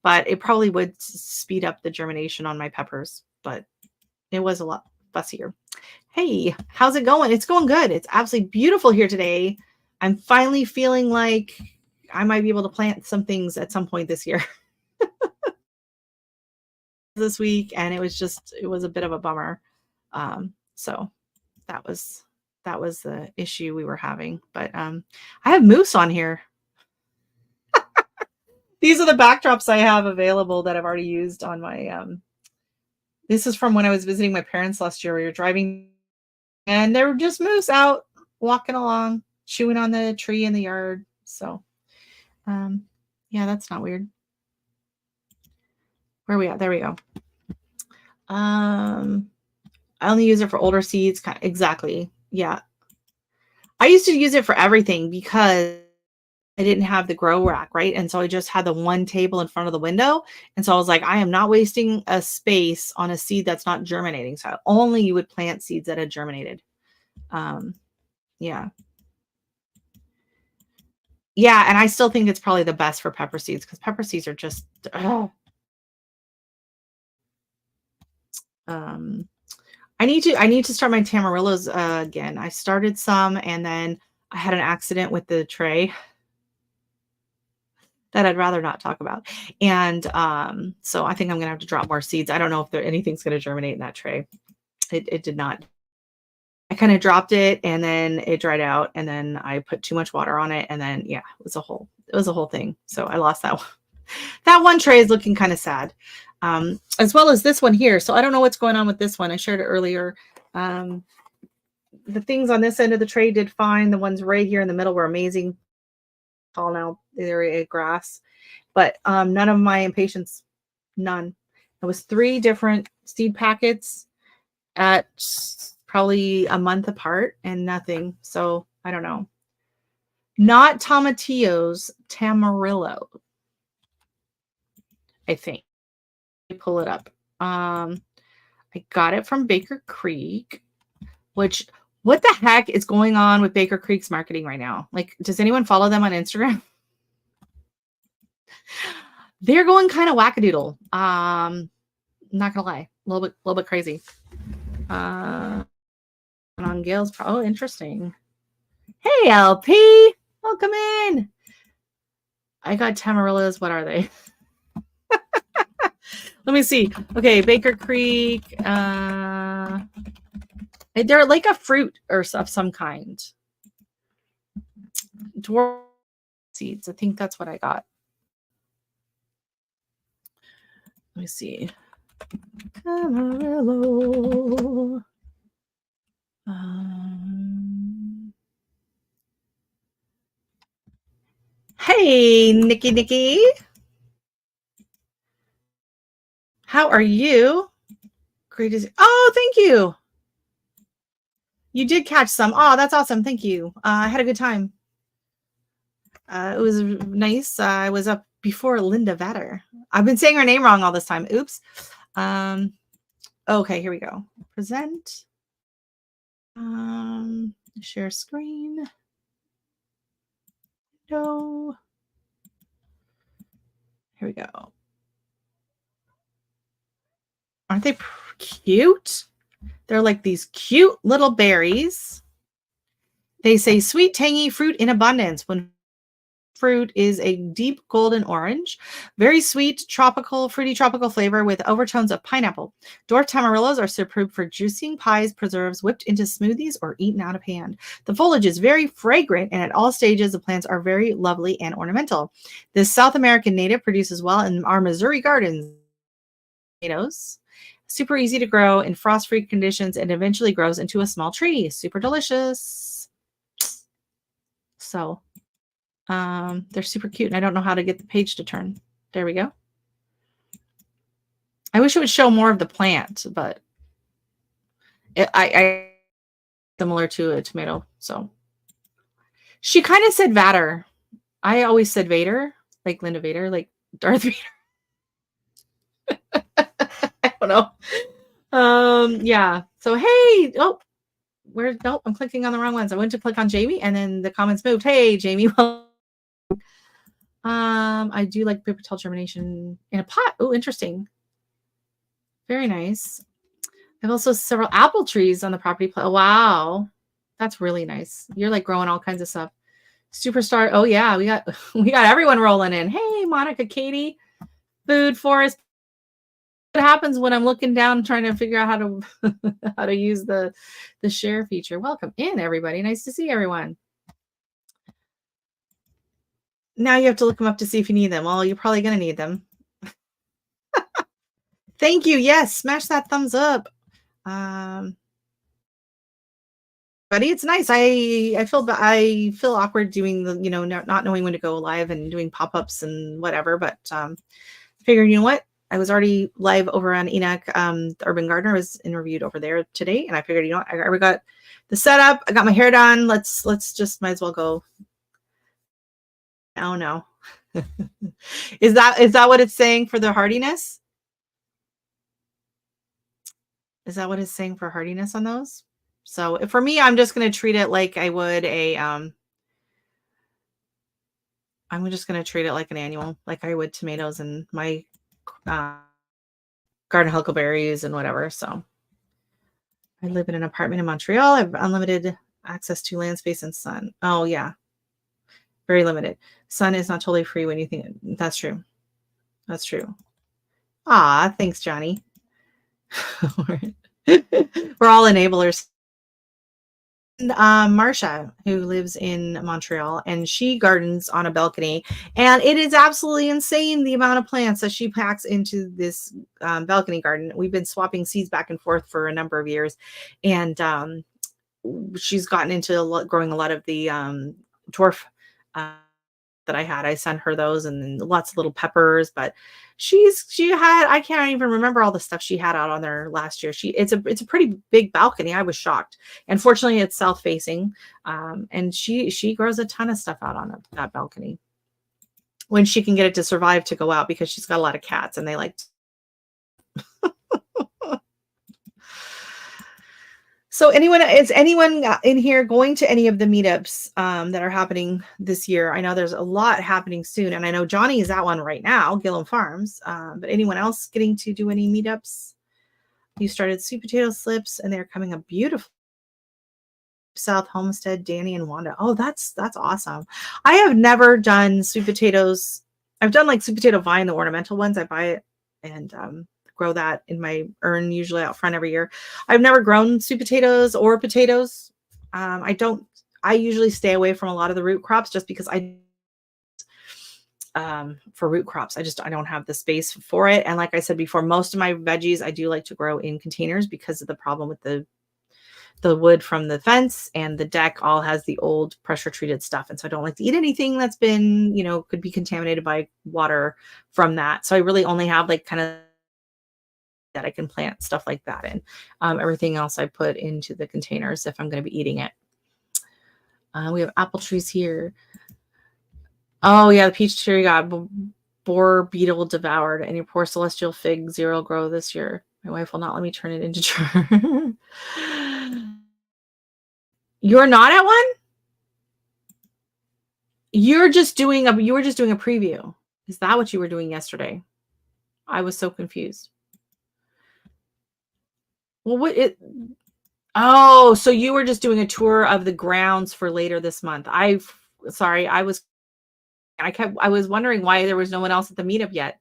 but it probably would speed up the germination on my peppers, but it was a lot fussier. Hey, how's it going? It's going good. It's absolutely beautiful here today. I'm finally feeling like I might be able to plant some things at some point this year. This week, and it was a bit of a bummer. So that was the issue we were having. But I have moose on here. These are the backdrops I have available that I've already used on my this is from when I was visiting my parents last year. We were driving and there were just moose out walking along, chewing on the tree in the yard. So yeah, that's not weird. Where are we at? There we go. I only use it for older seeds. Exactly. Yeah. I used to use it for everything because I didn't have the grow rack, right? And so I just had the one table in front of the window. And so I was like, I am not wasting a space on a seed that's not germinating. So only you would plant seeds that had germinated. Yeah. Yeah. And I still think it's probably the best for pepper seeds because pepper seeds are just, I need to start my tamarillos again. I started some and then I had an accident with the tray that I'd rather not talk about. And so I think I'm going to have to drop more seeds. I don't know if anything's going to germinate in that tray. It did not. I kind of dropped it and then it dried out and then I put too much water on it. And then, yeah, it was a whole thing. So I lost that one. That one tray is looking kind of sad, as well as this one here. So I don't know what's going on with this one. I shared it earlier. The things on this end of the tray did fine. The ones right here in the middle were amazing. Tall now, area grass, but none of my impatiens, none. It was 3 different seed packets at probably a month apart and nothing. So I don't know. Not tomatillos, tamarillo. I think. Pull it up. I got it from Baker Creek, which what the heck is going on with Baker Creek's marketing right now? Like, does anyone follow them on Instagram? They're going kind of wackadoodle. Not gonna lie, a little bit crazy. On Gail's interesting. Hey LP, welcome in. I got tamarillos. What are they? Let me see. Okay, Baker Creek. They're like a fruit or of some kind. Dwarf seeds. I think that's what I got. Let me see. Camarillo. Hey, Nikki. How are you? Great to see. Oh, thank you. You did catch some. Oh, that's awesome. Thank you. I had a good time. It was nice. I was up before Linda Vetter. I've been saying her name wrong all this time. Oops. Okay, here we go. Present. Share screen. No. Here we go. Aren't they cute? They're like these cute little berries. They say sweet, tangy fruit in abundance. When fruit is a deep golden orange, very sweet, tropical, fruity tropical flavor with overtones of pineapple. Dwarf tamarillos are superb for juicing pies, preserves, whipped into smoothies, or eaten out of hand. The foliage is very fragrant, and at all stages, the plants are very lovely and ornamental. This South American native produces well in our Missouri gardens. Tomatoes. Super easy to grow in frost-free conditions and eventually grows into a small tree. Super delicious. So they're super cute, and I don't know how to get the page to turn. There we go. I wish it would show more of the plant, but I similar to a tomato. So she kind of said Vader. I always said Vader, like Linda Vader, like Darth Vader. I don't know. Yeah. So hey, nope, I'm clicking on the wrong ones. I went to click on Jamie and then the comments moved. Hey, Jamie. I do like paper towel germination in a pot. Oh, interesting. Very nice. I have also several apple trees on the property. Oh, wow. That's really nice. You're like growing all kinds of stuff. Superstar. Oh yeah, we got everyone rolling in. Hey, Monica, Katie, food forest. What happens when I'm looking down trying to figure out how to how to use the share feature? Welcome in, everybody. Nice to see everyone. Now you have to look them up to see if you need them. Well, you're probably going to need them. Thank you. Yes, smash that thumbs up. Buddy, it's nice. I feel awkward doing the, not knowing when to go live and doing pop-ups and whatever, but figured, you know what? I was already live over on Enoch. The Urban Gardener was interviewed over there today, and I figured, I already got the setup. I got my hair done. Let's just might as well go. Oh no. Is that what it's saying for the hardiness? Is that what it's saying for hardiness on those? So for me, I'm just going to treat it like I would I'm just going to treat it like an annual, like I would tomatoes and my garden huckleberries and whatever. So I live in an apartment in Montreal. I have unlimited access to land space and sun. Oh yeah. Very limited. Sun is not totally free when you think that's true. That's true. Ah, thanks, Johnny. We're all enablers. Marsha, who lives in Montreal, and she gardens on a balcony, and it is absolutely insane the amount of plants that she packs into this balcony garden. We've been swapping seeds back and forth for a number of years, and she's gotten into growing a lot of the dwarf that I had. I sent her those and lots of little peppers, but she had, I can't even remember all the stuff she had out on there last year. It's a pretty big balcony. I was shocked. And fortunately it's south facing. And she grows a ton of stuff out on that balcony when she can get it to survive to go out, because she's got a lot of cats and they like So is anyone in here going to any of the meetups that are happening this year? I know there's a lot happening soon, and I know Johnny is at one right now, Gillum Farms. But anyone else getting to do any meetups? You started sweet potato slips, and they're coming up beautiful. South Homestead, Danny and Wanda. Oh, that's awesome. I have never done sweet potatoes. I've done like sweet potato vine, the ornamental ones. I buy it and grow that in my urn, usually out front every year. I've never grown sweet potatoes or potatoes. I usually stay away from a lot of the root crops just because for root crops, I don't have the space for it. And like I said before, most of my veggies, I do like to grow in containers because of the problem with the wood from the fence, and the deck all has the old pressure treated stuff. And so I don't like to eat anything that's been, could be contaminated by water from that. So I really only have like kind of that I can plant stuff like that in. Everything else I put into the containers if I'm going to be eating it. We have apple trees here. Oh yeah, the peach tree got boar beetle devoured, and your poor celestial fig zero grow this year. My wife will not let me turn it into You're not at one? You were just doing a preview. Is that what you were doing yesterday? I was so confused. Well, oh, so you were just doing a tour of the grounds for later this month. Sorry, I was wondering why there was no one else at the meetup yet.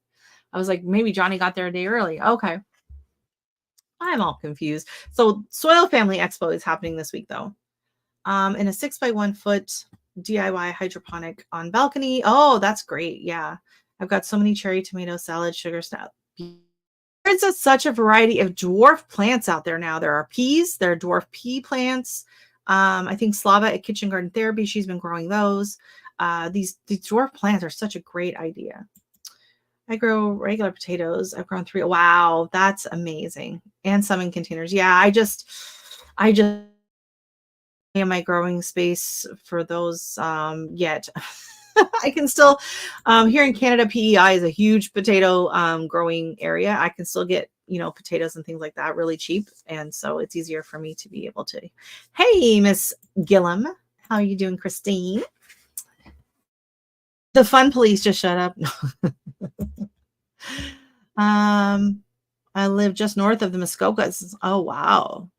I was like, maybe Johnny got there a day early. Okay. I'm all confused. So Soil Family Expo is happening this week though. In a 6x1 foot DIY hydroponic on balcony. Oh, that's great. Yeah. I've got so many cherry tomato salad, sugar snap. There's such a variety of dwarf plants out there now. There are peas, there are dwarf pea plants. I think Slava at Kitchen Garden Therapy, she's been growing those. These dwarf plants are such a great idea. I grow regular potatoes. I've grown 3. Wow, that's amazing. And some in containers. Yeah, I just in my growing space for those yet. I can still here in Canada, PEI is a huge potato growing area. I can still get, potatoes and things like that really cheap. And so it's easier for me to be able to. Hey, Miss Gillum, how are you doing, Christine? The fun police just shut up. I live just north of the Muskokas. Oh, wow.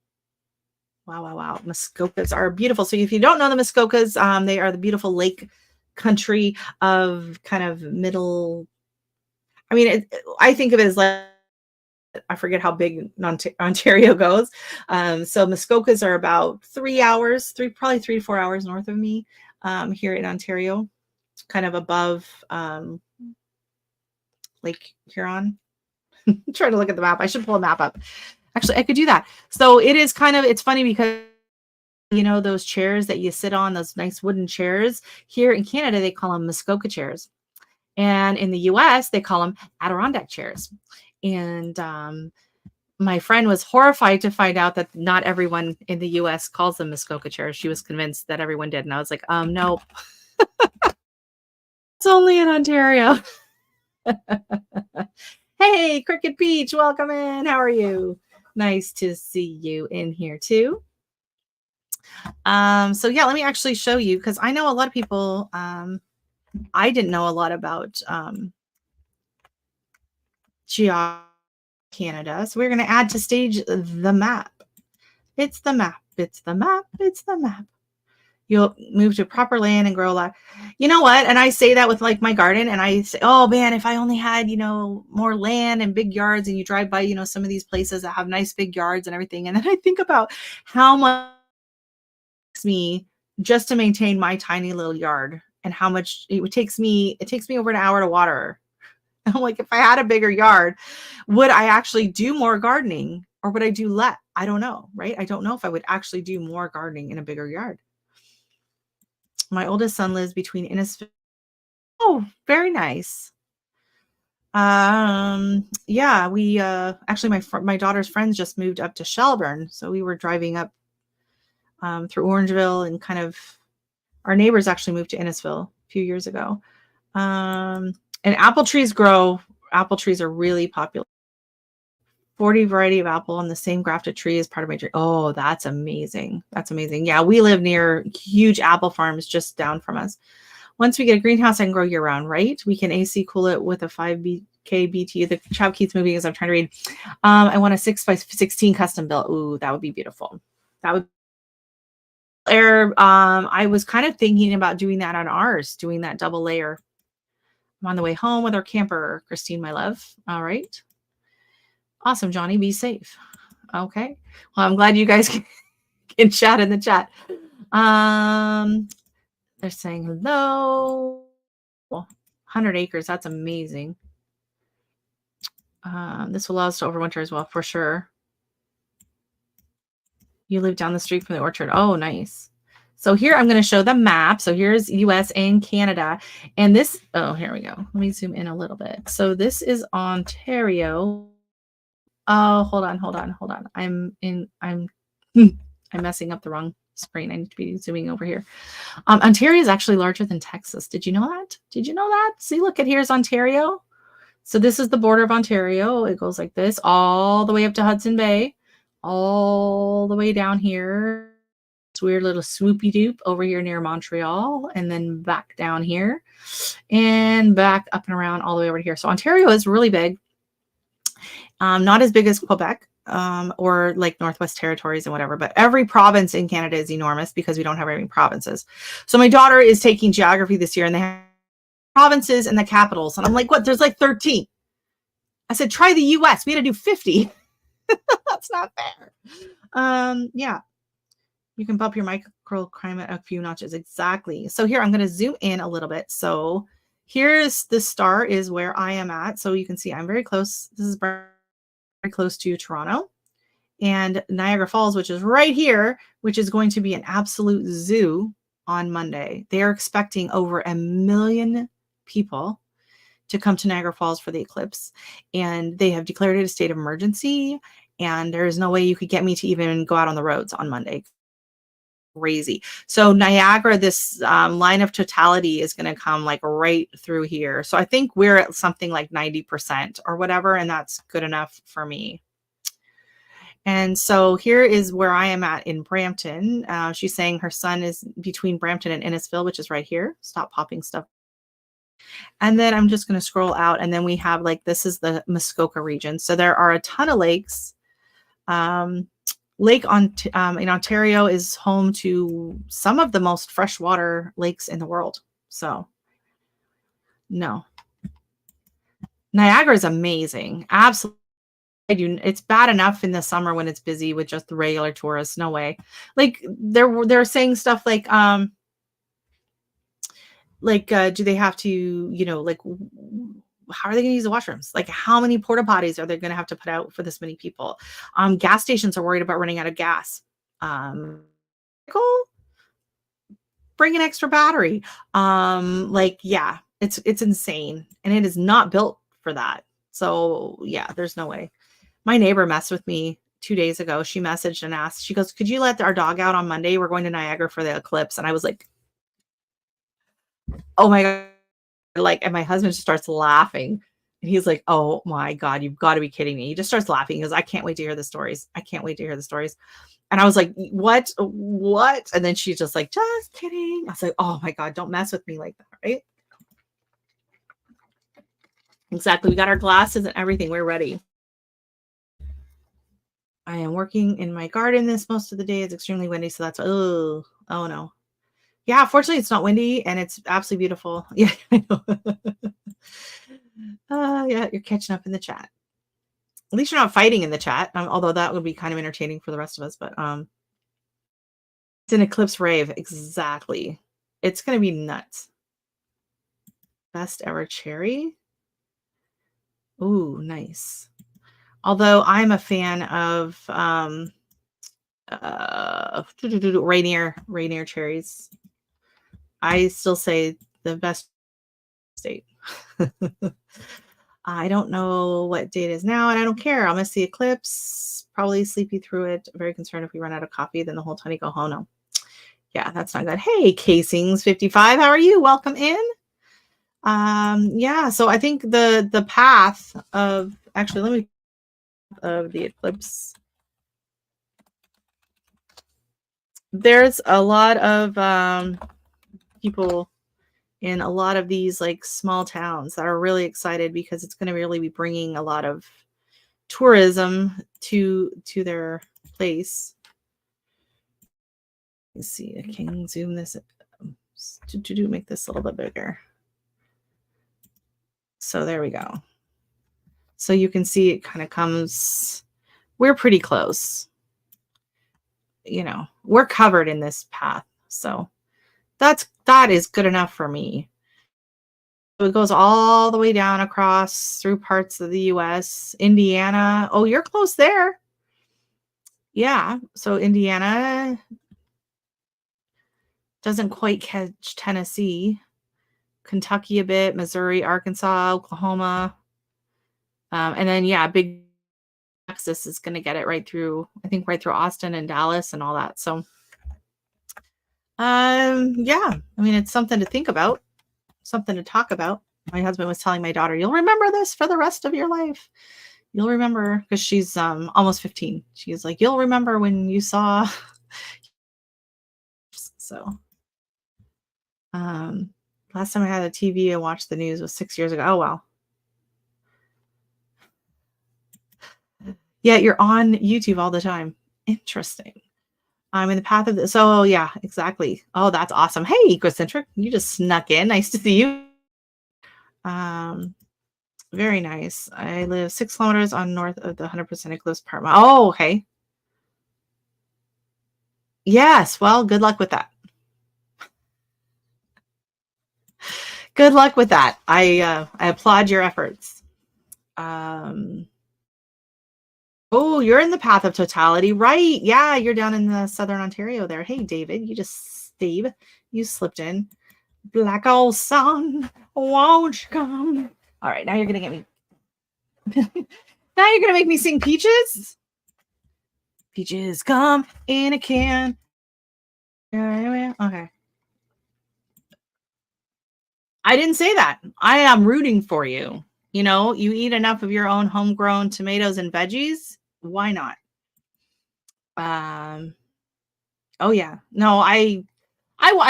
Wow. Muskokas are beautiful. So if you don't know the Muskokas, they are the beautiful lake country of kind of middle. I mean, I think of it as like, I forget how big Ontario goes. So Muskokas are about 3 hours, probably 3 to 4 hours north of me here in Ontario, kind of above Lake Huron. I'm trying to look at the map. I should pull a map up. Actually, I could do that. So it is it's funny because, those chairs that you sit on, those nice wooden chairs, here in Canada, they call them Muskoka chairs. And in the US, they call them Adirondack chairs. And my friend was horrified to find out that not everyone in the US calls them Muskoka chairs. She was convinced that everyone did. And I was like, no, it's only in Ontario. Hey, Cricket Peach, welcome in. How are you? Nice to see you in here too. So yeah, let me actually show you, because I know a lot of people, I didn't know a lot about Canada. So we're going to add to stage the map. It's the map. It's the map. It's the map. You'll move to proper land and grow a lot. You know what? And I say that with like my garden, and I say, oh man, if I only had, more land and big yards. And you drive by, some of these places that have nice big yards and everything. And then I think about how much it takes me just to maintain my tiny little yard, and how much it takes me over an hour to water. I'm like, if I had a bigger yard, would I actually do more gardening, or would I do less? I don't know, right? I don't know if I would actually do more gardening in a bigger yard. My oldest son lives between Innisfil. Oh, very nice. Yeah, we actually my daughter's friends just moved up to Shelburne, so we were driving up through Orangeville, and kind of our neighbors actually moved to Innisfil a few years ago. And apple trees grow. Apple trees are really popular. 40 variety of apple on the same grafted tree as part of my tree. Oh, that's amazing. That's amazing. Yeah, we live near huge apple farms just down from us. Once we get a greenhouse, I can grow year round, right? We can AC cool it with a 5K BT. The chat keeps moving as I'm trying to read. I want a 6x16 custom built. Ooh, that would be beautiful. That would layer. I was kind of thinking about doing that on ours, doing that double layer. I'm on the way home with our camper, Christine, my love. All right. Awesome, Johnny. Be safe. Okay. Well, I'm glad you guys can chat in the chat. They're saying hello. 100 acres. That's amazing. This will allow us to overwinter as well, for sure. You live down the street from the orchard. Oh, nice. So here I'm going to show the map. So here's US and Canada. And this, oh, here we go. Let me zoom in a little bit. So this is Ontario. Oh, hold on. I'm messing up the wrong screen. I need to be zooming over here. Ontario is actually larger than Texas. Did you know that? Did you know that? See, look at here's Ontario. So this is the border of Ontario. It goes like this all the way up to Hudson Bay, all the way down here. weird little swoopy doop over here near Montreal, and then back down here and back up and around all the way over here. So Ontario is really big. Not as big as Quebec, or like Northwest Territories and whatever, but every province in Canada is enormous because we don't have very many provinces. So my daughter is taking geography this year, and they have provinces and the capitals. And I'm like, what? There's like 13. I said, try the US. We had to do 50. That's not fair. Yeah. You can bump your microclimate a few notches. Exactly. So here, I'm going to zoom in a little bit. So here's the star is where I am at. So you can see I'm very close. This is very close to Toronto, and Niagara Falls, which is right here, which is going to be an absolute zoo on Monday. They are expecting over 1 million people to come to Niagara Falls for the eclipse, and they have declared it a state of emergency, and there is no way you could get me to even go out on the roads on Monday. Crazy. So Niagara, this line of totality is going to come like right through here. So I think we're at something like 90% or whatever, and that's good enough for me. And so here is where I am at in Brampton. She's saying her son is between Brampton and Innisfil, which is right here. Stop popping stuff. And then I'm just going to scroll out, and then we have like, this is the Muskoka region. So there are a ton of lakes. Lake in Ontario is home to some of the most freshwater lakes in the world. So no, Niagara is amazing. Absolutely. It's bad enough in the summer when it's busy with just the regular tourists. No way. Like they're saying stuff like, do they have to, like, how are they going to use the washrooms? Like, how many porta potties are they going to have to put out for this many people? Gas stations are worried about running out of gas. Bring an extra battery. Yeah, it's insane, and it is not built for that. So yeah, there's no way. My neighbor messed with me 2 days ago. She messaged and asked, she goes, could you let our dog out on Monday? We're going to Niagara for the eclipse. And I was like, oh my God. And my husband just starts laughing, and he's like, oh my God, you've got to be kidding me. He just starts laughing because I can't wait to hear the stories. I can't wait to hear the stories. And I was like, what? And then she's just like, just kidding. I was like, oh my God, don't mess with me like that. Right? Exactly. We got our glasses and everything. We're ready. I am working in my garden most of the day. It's extremely windy. So that's, oh no. Yeah, fortunately, it's not windy, and it's absolutely beautiful. Yeah, I know. Yeah, you're catching up in the chat. At least you're not fighting in the chat, although that would be kind of entertaining for the rest of us. But it's an eclipse rave. Exactly. It's going to be nuts. Best ever cherry. Ooh, nice. Although I'm a fan of Rainier cherries. I still say the best state. I don't know what date is now, and I don't care. I'll miss the eclipse, probably sleepy through it. Very concerned if we run out of coffee, then the whole tiny go home. No. Yeah, that's not good. Hey, Casings 55, how are you? Welcome in. Yeah, so I think the path of, actually, let me, of the eclipse. There's a lot of people in a lot of these like small towns that are really excited because it's going to really be bringing a lot of tourism to their place. Let's see, I can zoom this to make this a little bit bigger. So there we go. So you can see it kind of comes, we're pretty close. We're covered in this path. So that is good enough for me. So it goes all the way down across through parts of the US, Indiana. Oh, you're close there. Yeah. So Indiana doesn't quite catch Tennessee, Kentucky a bit, Missouri, Arkansas, Oklahoma. And then, yeah, big Texas is going to get it right through, I think right through Austin and Dallas and all that. So, yeah, I mean, it's something to think about, something to talk about. My husband was telling my daughter, you'll remember this for the rest of your life. You'll remember, because she's almost 15. She's like, you'll remember when you saw So, um, last time I had a TV and watched the news was 6 years ago. Oh, wow. Yeah, you're on YouTube all the time. Interesting. I'm in the path of this. So, yeah, exactly. Oh, that's awesome. Hey, Ecocentric, you just snuck in. Nice to see you. Um, Very nice. I live 6 kilometers on north of the 100% eclipse part. Oh, okay. Yes. Well, good luck with that. Good luck with that. I applaud your efforts. Um, oh, you're in the path of totality, right? Yeah, you're down in the southern Ontario there. Hey, David, Steve, you slipped in. Black old sun, won't you come? All right, now you're gonna get me. Now you're gonna make me sing Peaches. Peaches come in a can. Okay. I didn't say that. I am rooting for you. You know, you eat enough of your own homegrown tomatoes and veggies. Why not? Um. Oh yeah. No, I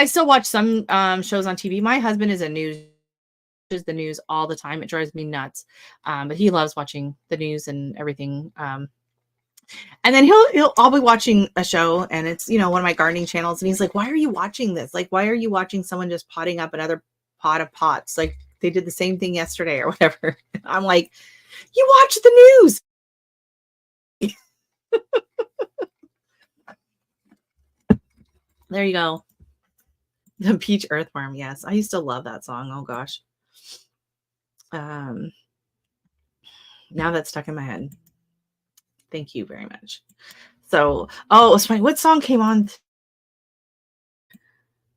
still watch some shows on TV. My husband is the news all the time. It drives me nuts. But he loves watching the news and everything. And then I'll be watching a show and it's, one of my gardening channels. And he's like, why are you watching this? Like, why are you watching someone just potting up another pot of pots? Like they did the same thing yesterday or whatever. I'm like, you watch the news. There you go. The peach earthworm. Yes. I used to love that song. Oh gosh. Um, Now that's stuck in my head. Thank you very much. So, oh, it was funny. What song came on?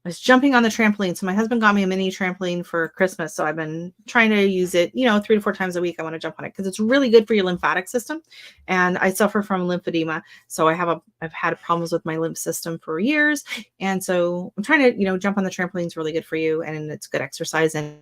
I was jumping on the trampoline. So my husband got me a mini trampoline for Christmas. So I've been trying to use it, 3 to 4 times a week. I want to jump on it because it's really good for your lymphatic system. And I suffer from lymphedema. So I've had problems with my lymph system for years. And so I'm trying to, jump on the trampoline is really good for you. And it's good exercise. And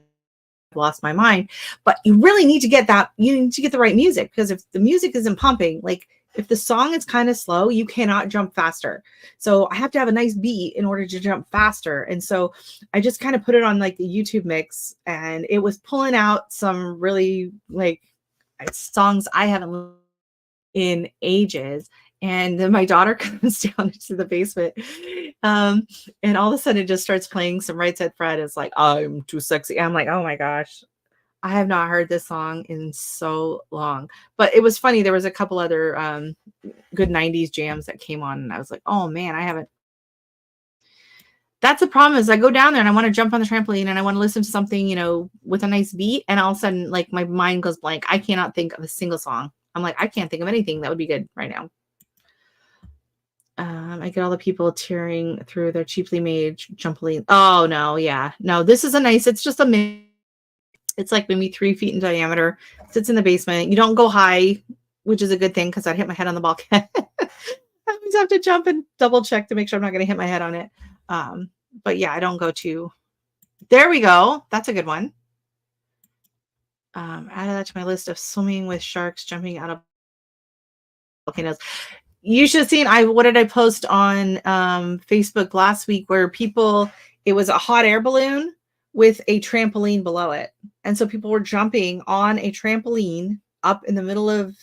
I've lost my mind. But you really need to get the right music, because if the music isn't pumping, like if the song is kind of slow, you cannot jump faster. So I have to have a nice beat in order to jump faster. And so I just kind of put it on like the YouTube mix, and it was pulling out some really like songs I haven't listened in ages. And then my daughter comes down into the basement. And all of a sudden it just starts playing some Right Said Fred. It's like, I'm too sexy. I'm like, oh my gosh, I have not heard this song in so long. But it was funny. There was a couple other good 90s jams that came on. And I was like, oh man, I haven't. That's the problem, is I go down there and I want to jump on the trampoline and I want to listen to something, with a nice beat. And all of a sudden, like my mind goes blank. I cannot think of a single song. I'm like, I can't think of anything that would be good right now. I get all the people tearing through their cheaply made trampoline. Oh no, yeah. No, this is it's just a mini. It's like maybe 3 feet in diameter. Sits in the basement. You don't go high, which is a good thing because I'd hit my head on the bulkhead. I always have to jump and double check to make sure I'm not going to hit my head on it. But yeah, I don't go too. There we go. That's a good one. Added that to my list of swimming with sharks, jumping out of volcanoes. You should have seen, what did I post on Facebook last week, where it was a hot air balloon with a trampoline below it. And so people were jumping on a trampoline up in the middle of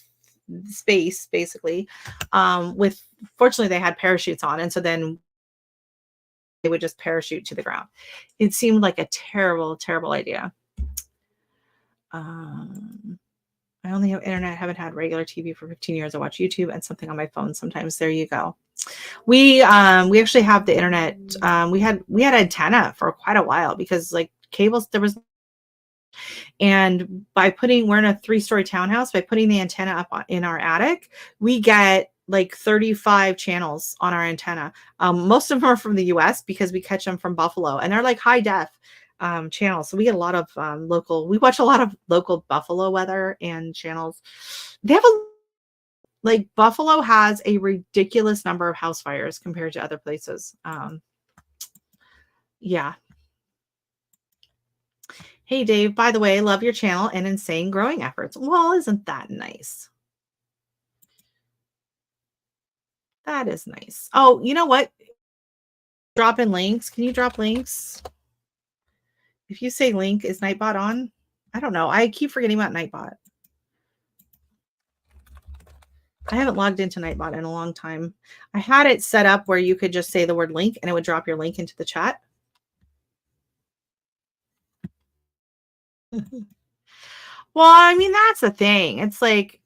space, basically. Fortunately, they had parachutes on. And so then they would just parachute to the ground. It seemed like a terrible, terrible idea. I only have internet. I haven't had regular TV for 15 years. I watch YouTube and something on my phone sometimes. There you go. We actually have the internet. We had antenna for quite a while because like cables, and we're in a 3-story townhouse. By putting the antenna up in our attic, we get like 35 channels on our antenna. Most of them are from the US because we catch them from Buffalo, and they're like high def channels. So we get a lot of we watch a lot of local Buffalo weather and channels. They have Buffalo has a ridiculous number of house fires compared to other places. Yeah. Hey Dave, by the way, love your channel and insane growing efforts. Well, isn't that nice? That is nice. Oh, you know what? Drop in links. Can you drop links? If you say link, is Nightbot on? I don't know. I keep forgetting about Nightbot. I haven't logged into Nightbot in a long time. I had it set up where you could just say the word link and it would drop your link into the chat. Well, I mean, that's the thing. It's like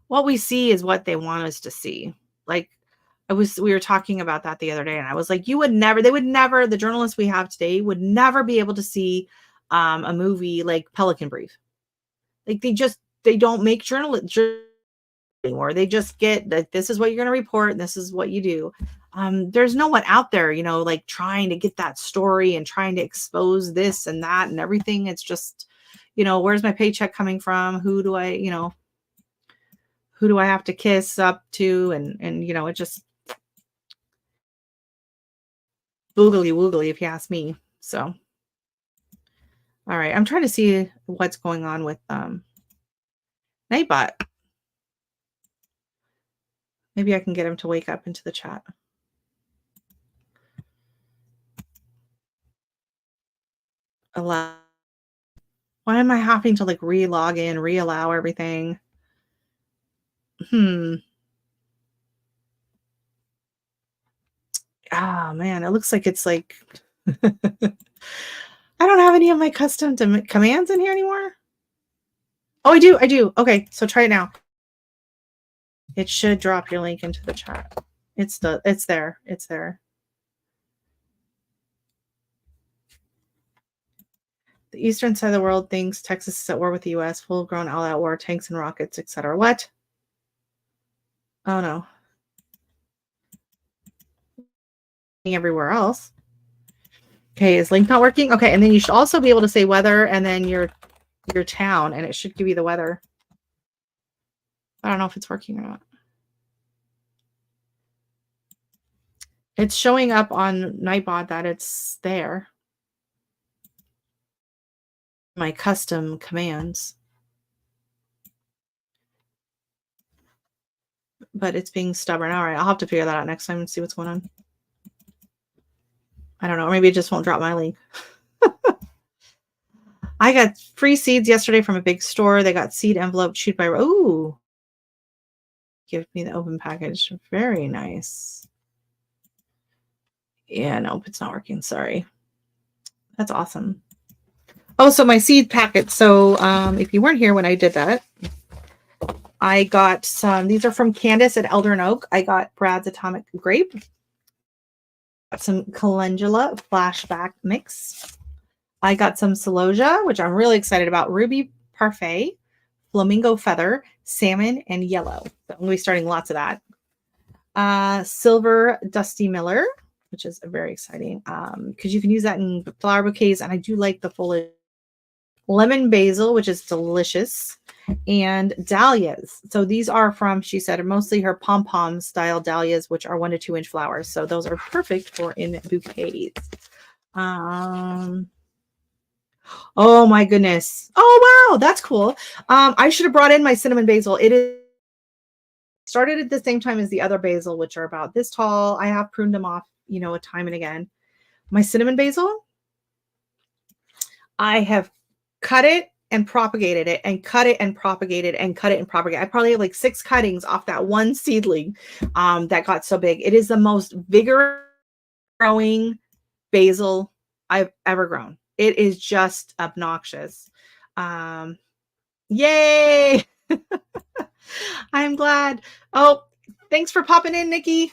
what we see is what they want us to see. Like we were talking about that the other day, and I was like, they would never, the journalists we have today would never be able to see a movie like Pelican Brief. Like they don't make journalism anymore. They just get that this is what you're going to report and this is what you do. There's no one out there, like trying to get that story and trying to expose this and that and everything. It's just, where's my paycheck coming from? Who do I have to kiss up to? And it just boogly woogly, if you ask me. So, all right. I'm trying to see what's going on with Nightbot. Maybe I can get him to wake up into the chat. Allow. Why am I having to like re-log in, re-allow everything? Oh man, it looks like it's like I don't have any of my custom commands in here anymore. Oh, I do. Okay, so try it now. It should drop your link into the chat. It's there. It's there. The eastern side of the world thinks Texas is at war with the U.S., full-grown all-out war, tanks and rockets, etc. What? Oh no. Everywhere else. Okay, is link not working? Okay, and then you should also be able to say weather and then your town, and it should give you the weather. I don't know if it's working or not. It's showing up on Nightbot that it's there. My custom commands. But it's being stubborn. All right, I'll have to figure that out next time and see what's going on. I don't know. Or maybe it just won't drop my link. I got free seeds yesterday from a big store. They got seed envelope chewed by. Ooh. Give me the open package. Very nice. Yeah, nope, it's not working. Sorry. That's awesome. Oh, so my seed packet. So if you weren't here when I did that, I got some. These are from Candace at Elder and Oak. I got Brad's Atomic Grape. Got some calendula flashback mix. I got some celosia, which I'm really excited about. Ruby parfait, flamingo feather, salmon, and yellow. So I'm going to be starting lots of that. Silver Dusty Miller, which is very exciting because you can use that in flower bouquets, and I do like the foliage. Lemon basil, which is delicious, and dahlias. So these are from, she said, mostly her pom-pom style dahlias, which are 1 to 2 inch flowers. So those are perfect for in bouquets. Oh my goodness. Oh wow, that's cool. I should have brought in my cinnamon basil. It is started at the same time as the other basil, which are about this tall. I have pruned them off, a time and again. My cinnamon basil, I have cut it and propagated it and cut it and propagated and cut it and propagated. I probably have like 6 cuttings off that one seedling that got so big. It is the most vigorous growing basil I've ever grown. It is just obnoxious. Yay! I'm glad. Oh, thanks for popping in, Nikki.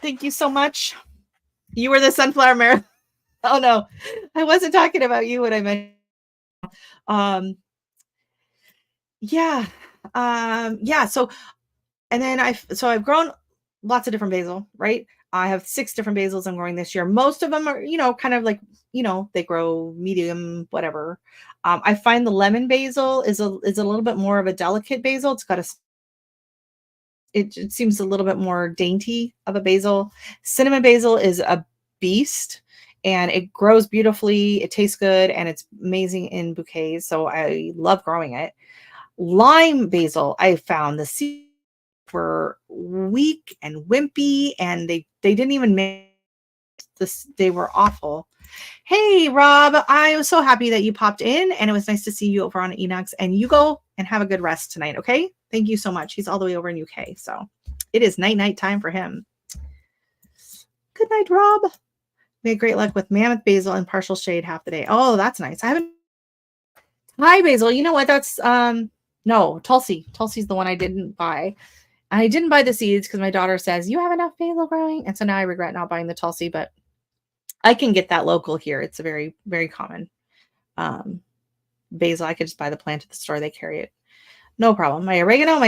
Thank you so much. You were the sunflower marathon. Oh no, I wasn't talking about you when I meant. Yeah. So, and then I've grown lots of different basil, right? I have 6 different basils I'm growing this year. Most of them are, kind of like, they grow medium, whatever. I find the lemon basil is a little bit more of a delicate basil. It's got it seems a little bit more dainty of a basil. Cinnamon basil is a beast, and it grows beautifully. It tastes good, and it's amazing in bouquets. So I love growing it. Lime basil, I found the seeds were weak and wimpy, and they didn't even make they were awful. Hey, Rob, I was so happy that you popped in, and it was nice to see you over on Enox. And you go and have a good rest tonight, okay? Thank you so much. He's all the way over in UK, so it is night time for him. Good night, Rob. We had great luck with mammoth basil and partial shade half the day. Oh, that's nice. I haven't. Hi, basil. You know what? That's no Tulsi. Tulsi's the one I didn't buy. I didn't buy the seeds because my daughter says you have enough basil growing, and so now I regret not buying the Tulsi, but I can get that local here. It's a very, very common basil. I could just buy the plant at the store. They carry it. No problem. My oregano,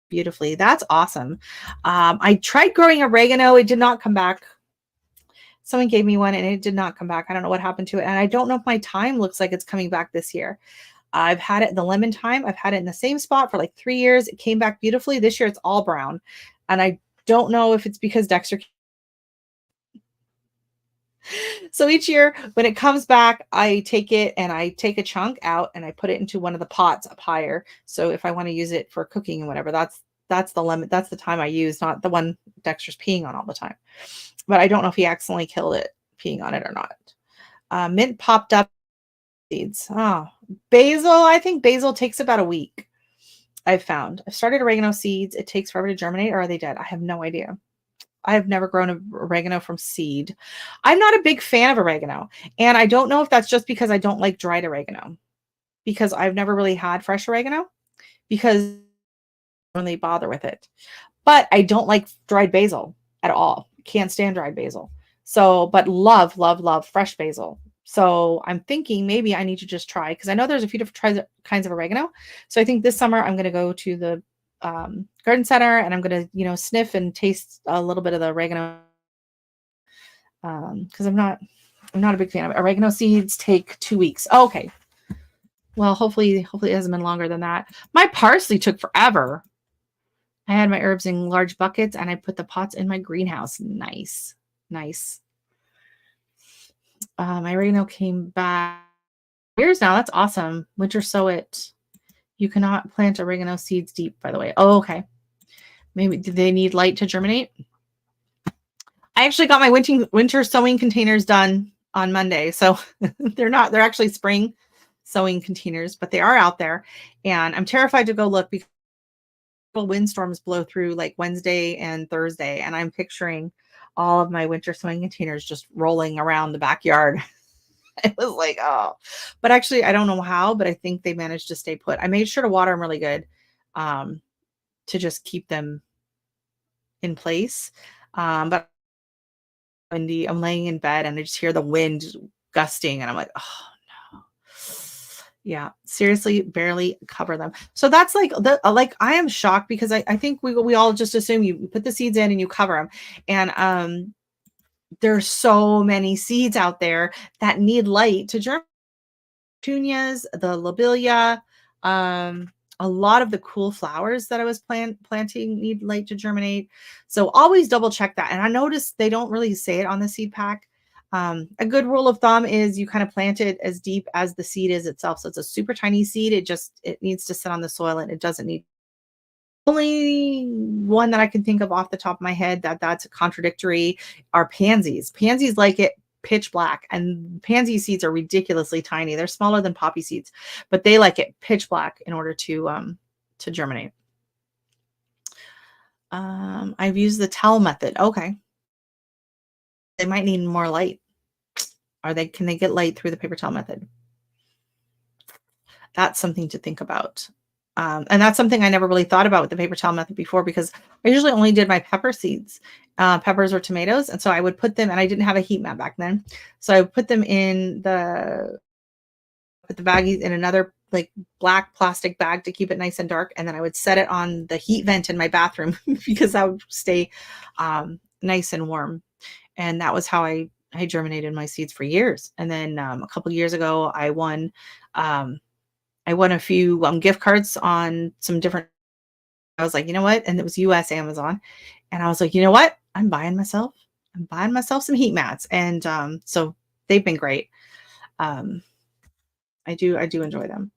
beautifully. That's awesome. I tried growing oregano. It did not come back. Someone gave me one and it did not come back. I don't know what happened to it. And I don't know if my thyme looks like it's coming back this year. I've had it, the lemon thyme. I've had it in the same spot for like 3 years. It came back beautifully. This year it's all brown. And I don't know if it's because Dexter. So each year when it comes back, I take it and I take a chunk out and I put it into one of the pots up higher. So if I want to use it for cooking and whatever, that's the lemon. That's the time I use, not the one Dexter's peeing on all the time. But I don't know if he accidentally killed it peeing on it or not. Mint popped up seeds. Oh, basil. I think basil takes about a week. I've found. I've started oregano seeds. It takes forever to germinate, or are they dead? I have no idea. I have never grown oregano from seed. I'm not a big fan of oregano. And I don't know if that's just because I don't like dried oregano, because I've never really had fresh oregano because I don't really bother with it. But I don't like dried basil at all. Can't stand dried basil. So, but love, love, love fresh basil. So I'm thinking maybe I need to just try, because I know there's a few different kinds of oregano. So I think this summer I'm going to go to the garden center and I'm going to, sniff and taste a little bit of the oregano. Because I'm not a big fan of it. Oregano seeds take 2 weeks. Oh, okay. Well, hopefully it hasn't been longer than that. My parsley took forever. I had my herbs in large buckets and I put the pots in my greenhouse. Nice. My oregano came back years now. That's awesome. Winter sow it. You cannot plant oregano seeds deep, by the way. Oh, okay. Maybe do they need light to germinate? I actually got my winter sowing containers done on Monday. So they're actually spring sowing containers, but they are out there. And I'm terrified to go look because windstorms blow through like Wednesday and Thursday. And I'm picturing all of my winter sowing containers just rolling around the backyard. It was like, oh, but actually I don't know how, but I think they managed to stay put. I made sure to water them really good to just keep them in place. But windy, I'm laying in bed and I just hear the wind gusting and I'm like, oh no. Yeah, seriously, barely cover them. So that's like I am shocked because I think we all just assume you put the seeds in and you cover them. And there's so many seeds out there that need light to germinate. Petunias, the lobelia, a lot of the cool flowers that I was planting need light to germinate. So always double check that. And I noticed they don't really say it on the seed pack. A good rule of thumb is you kind of plant it as deep as the seed is itself. So it's a super tiny seed. It needs to sit on the soil and it doesn't need. Only one that I can think of off the top of my head that's contradictory are pansies. Pansies like it pitch black, and pansy seeds are ridiculously tiny. They're smaller than poppy seeds, but they like it pitch black in order to germinate. I've used the towel method. Okay. They might need more light. Can they get light through the paper towel method? That's something to think about. And that's something I never really thought about with the paper towel method before, because I usually only did my pepper seeds, peppers or tomatoes. And so I would put them, and I didn't have a heat mat back then. So I would put them in put the baggies in another like black plastic bag to keep it nice and dark. And then I would set it on the heat vent in my bathroom because that would stay nice and warm. And that was how I germinated my seeds for years. And then a couple of years ago, I won a few gift cards on some different. I was like, you know what? And it was US Amazon. And I was like, you know what? I'm buying myself some heat mats. And so they've been great. I do enjoy them.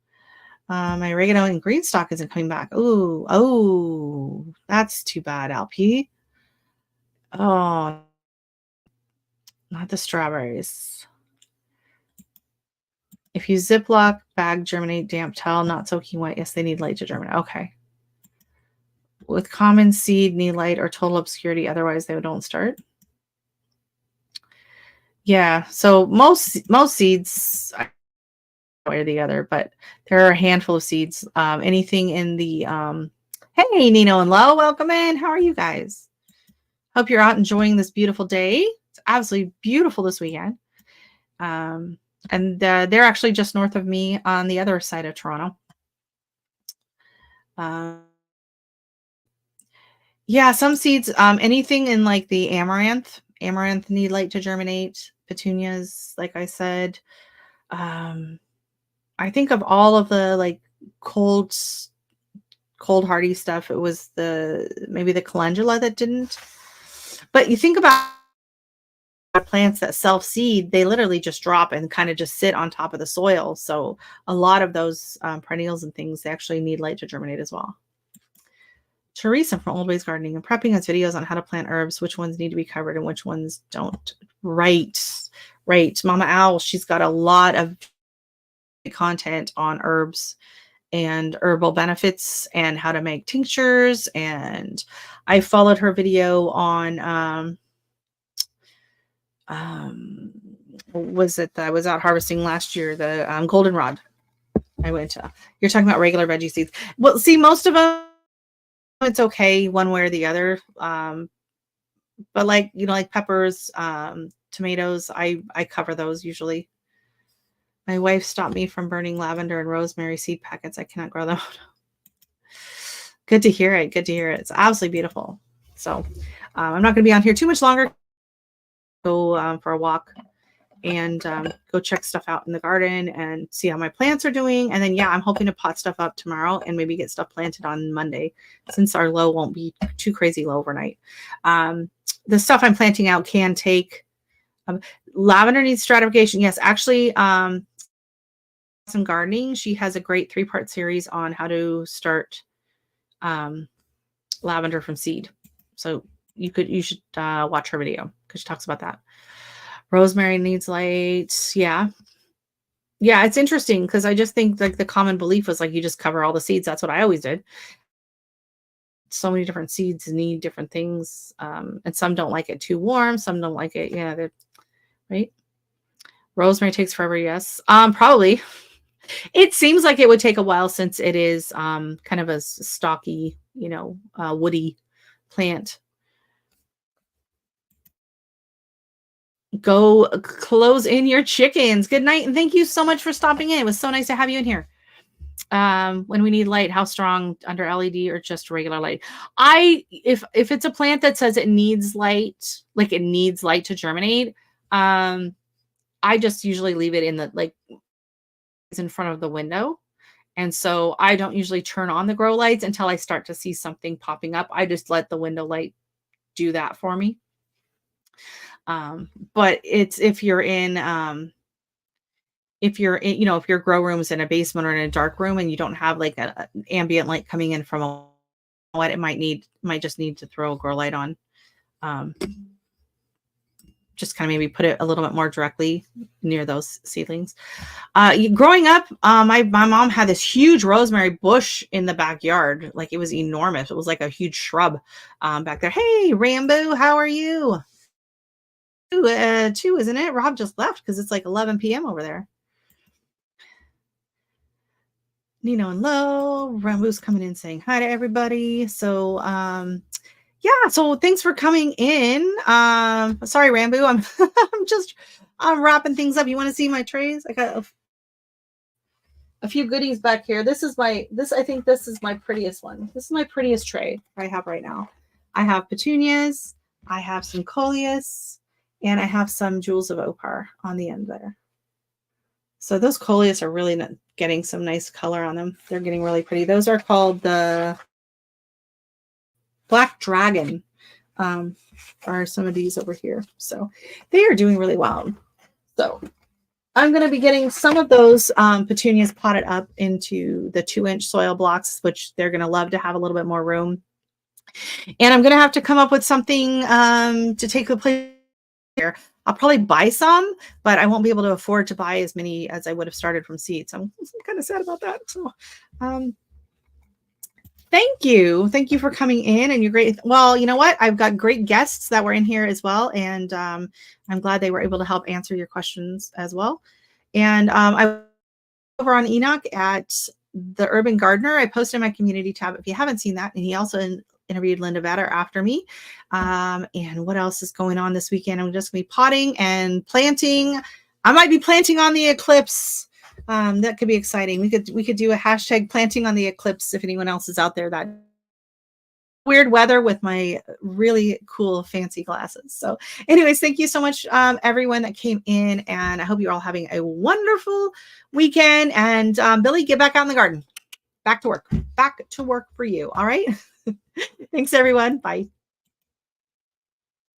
My oregano and green stalk isn't coming back. Oh, that's too bad, Alpi. Oh, Not the strawberries. If you Ziploc bag germinate damp towel, not soaking wet. Yes, they need light to germinate. Okay. With common seed, need light or total obscurity. Otherwise, they don't start. Yeah. So most seeds, way or the other, but there are a handful of seeds. Anything in the hey, Nino and Lo, welcome in. How are you guys? Hope you're out enjoying this beautiful day. It's absolutely beautiful this weekend. And they're actually just north of me on the other side of Toronto. Yeah, some seeds, anything in like the amaranth need light to germinate. Petunias, like I said. I think of all of the like cold hardy stuff, it was maybe the calendula that didn't. But you think about plants that self-seed, they literally just drop and kind of just sit on top of the soil. So a lot of those perennials and things, they actually need light to germinate as well. Teresa from Old Ways Gardening and Prepping has videos on how to plant herbs, which ones need to be covered and which ones don't. Right. Mama Owl, she's got a lot of content on herbs and herbal benefits and how to make tinctures. And I followed her video on was it that I was out harvesting last year, the goldenrod. I went to. You're talking about regular veggie seeds. Well, see, most of them, it's okay one way or the other. But like, like peppers, tomatoes, I cover those usually. My wife stopped me from burning lavender and rosemary seed packets. I cannot grow them. Good to hear it. It's absolutely beautiful. So I'm not going to be on here too much longer. Go for a walk and go check stuff out in the garden and see how my plants are doing. And then, yeah, I'm hoping to pot stuff up tomorrow and maybe get stuff planted on Monday since our low won't be too crazy low overnight. The stuff I'm planting out can take lavender needs stratification. Yes, actually, some gardening. She has a great 3-part series on how to start lavender from seed. So you should watch her video because she talks about that. Rosemary needs light. Yeah, it's interesting because I just think like the common belief was like you just cover all the seeds. That's what I always did. So many different seeds need different things, and some don't like it too warm. Some don't like it. Yeah, right. Rosemary takes forever. Yes, probably. It seems like it would take a while since it is kind of a stocky, woody plant. Go close in your chickens. Good night. And thank you so much for stopping in. It was so nice to have you in here. When we need light, how strong under LED or just regular light? If it's a plant that says it needs light, like it needs light to germinate, I just usually leave it in in front of the window. And so I don't usually turn on the grow lights until I start to see something popping up. I just let the window light do that for me. But it's if your grow room's in a basement or in a dark room and you don't have like an ambient light coming in from it might just need to throw a grow light on. Just kind of maybe put it a little bit more directly near those seedlings. Growing up, my mom had this huge rosemary bush in the backyard. Like it was enormous. It was like a huge shrub back there. Hey, Rambo, how are you? 2, isn't it? Rob just left because it's like 11 p.m. over there. Nino and Lo, Rambo's coming in saying hi to everybody. So, yeah, so thanks for coming in. Sorry, Rambo, I'm wrapping things up. You want to see my trays? I got a few goodies back here. I think this is my prettiest one. This is my prettiest tray I have right now. I have petunias, I have some coleus, and I have some jewels of opar on the end there. So those coleus are really getting some nice color on them. They're getting really pretty. Those are called the Black Dragon, are some of these over here. So they are doing really well. So I'm going to be getting some of those petunias potted up into the 2-inch soil blocks, which they're going to love to have a little bit more room. And I'm going to have to come up with something to take the place here. I'll probably buy some, but I won't be able to afford to buy as many as I would have started from seeds. I'm kind of sad about that. So, thank you. Thank you for coming in, and you're great. Well, you know what? I've got great guests that were in here as well, and I'm glad they were able to help answer your questions as well. And I over on Enoch at the Urban Gardener. I posted my community tab if you haven't seen that. And he also interviewed Linda Vatter after me. And what else is going on this weekend? I'm just going to be potting and planting. I might be planting on the eclipse. That could be exciting. We could do a hashtag planting on the eclipse if anyone else is out there that weird weather with my really cool fancy glasses. So anyways, thank you so much, everyone that came in, and I hope you're all having a wonderful weekend. And Billy, get back out in the garden. Back to work for you. All right. Thanks, everyone. Bye.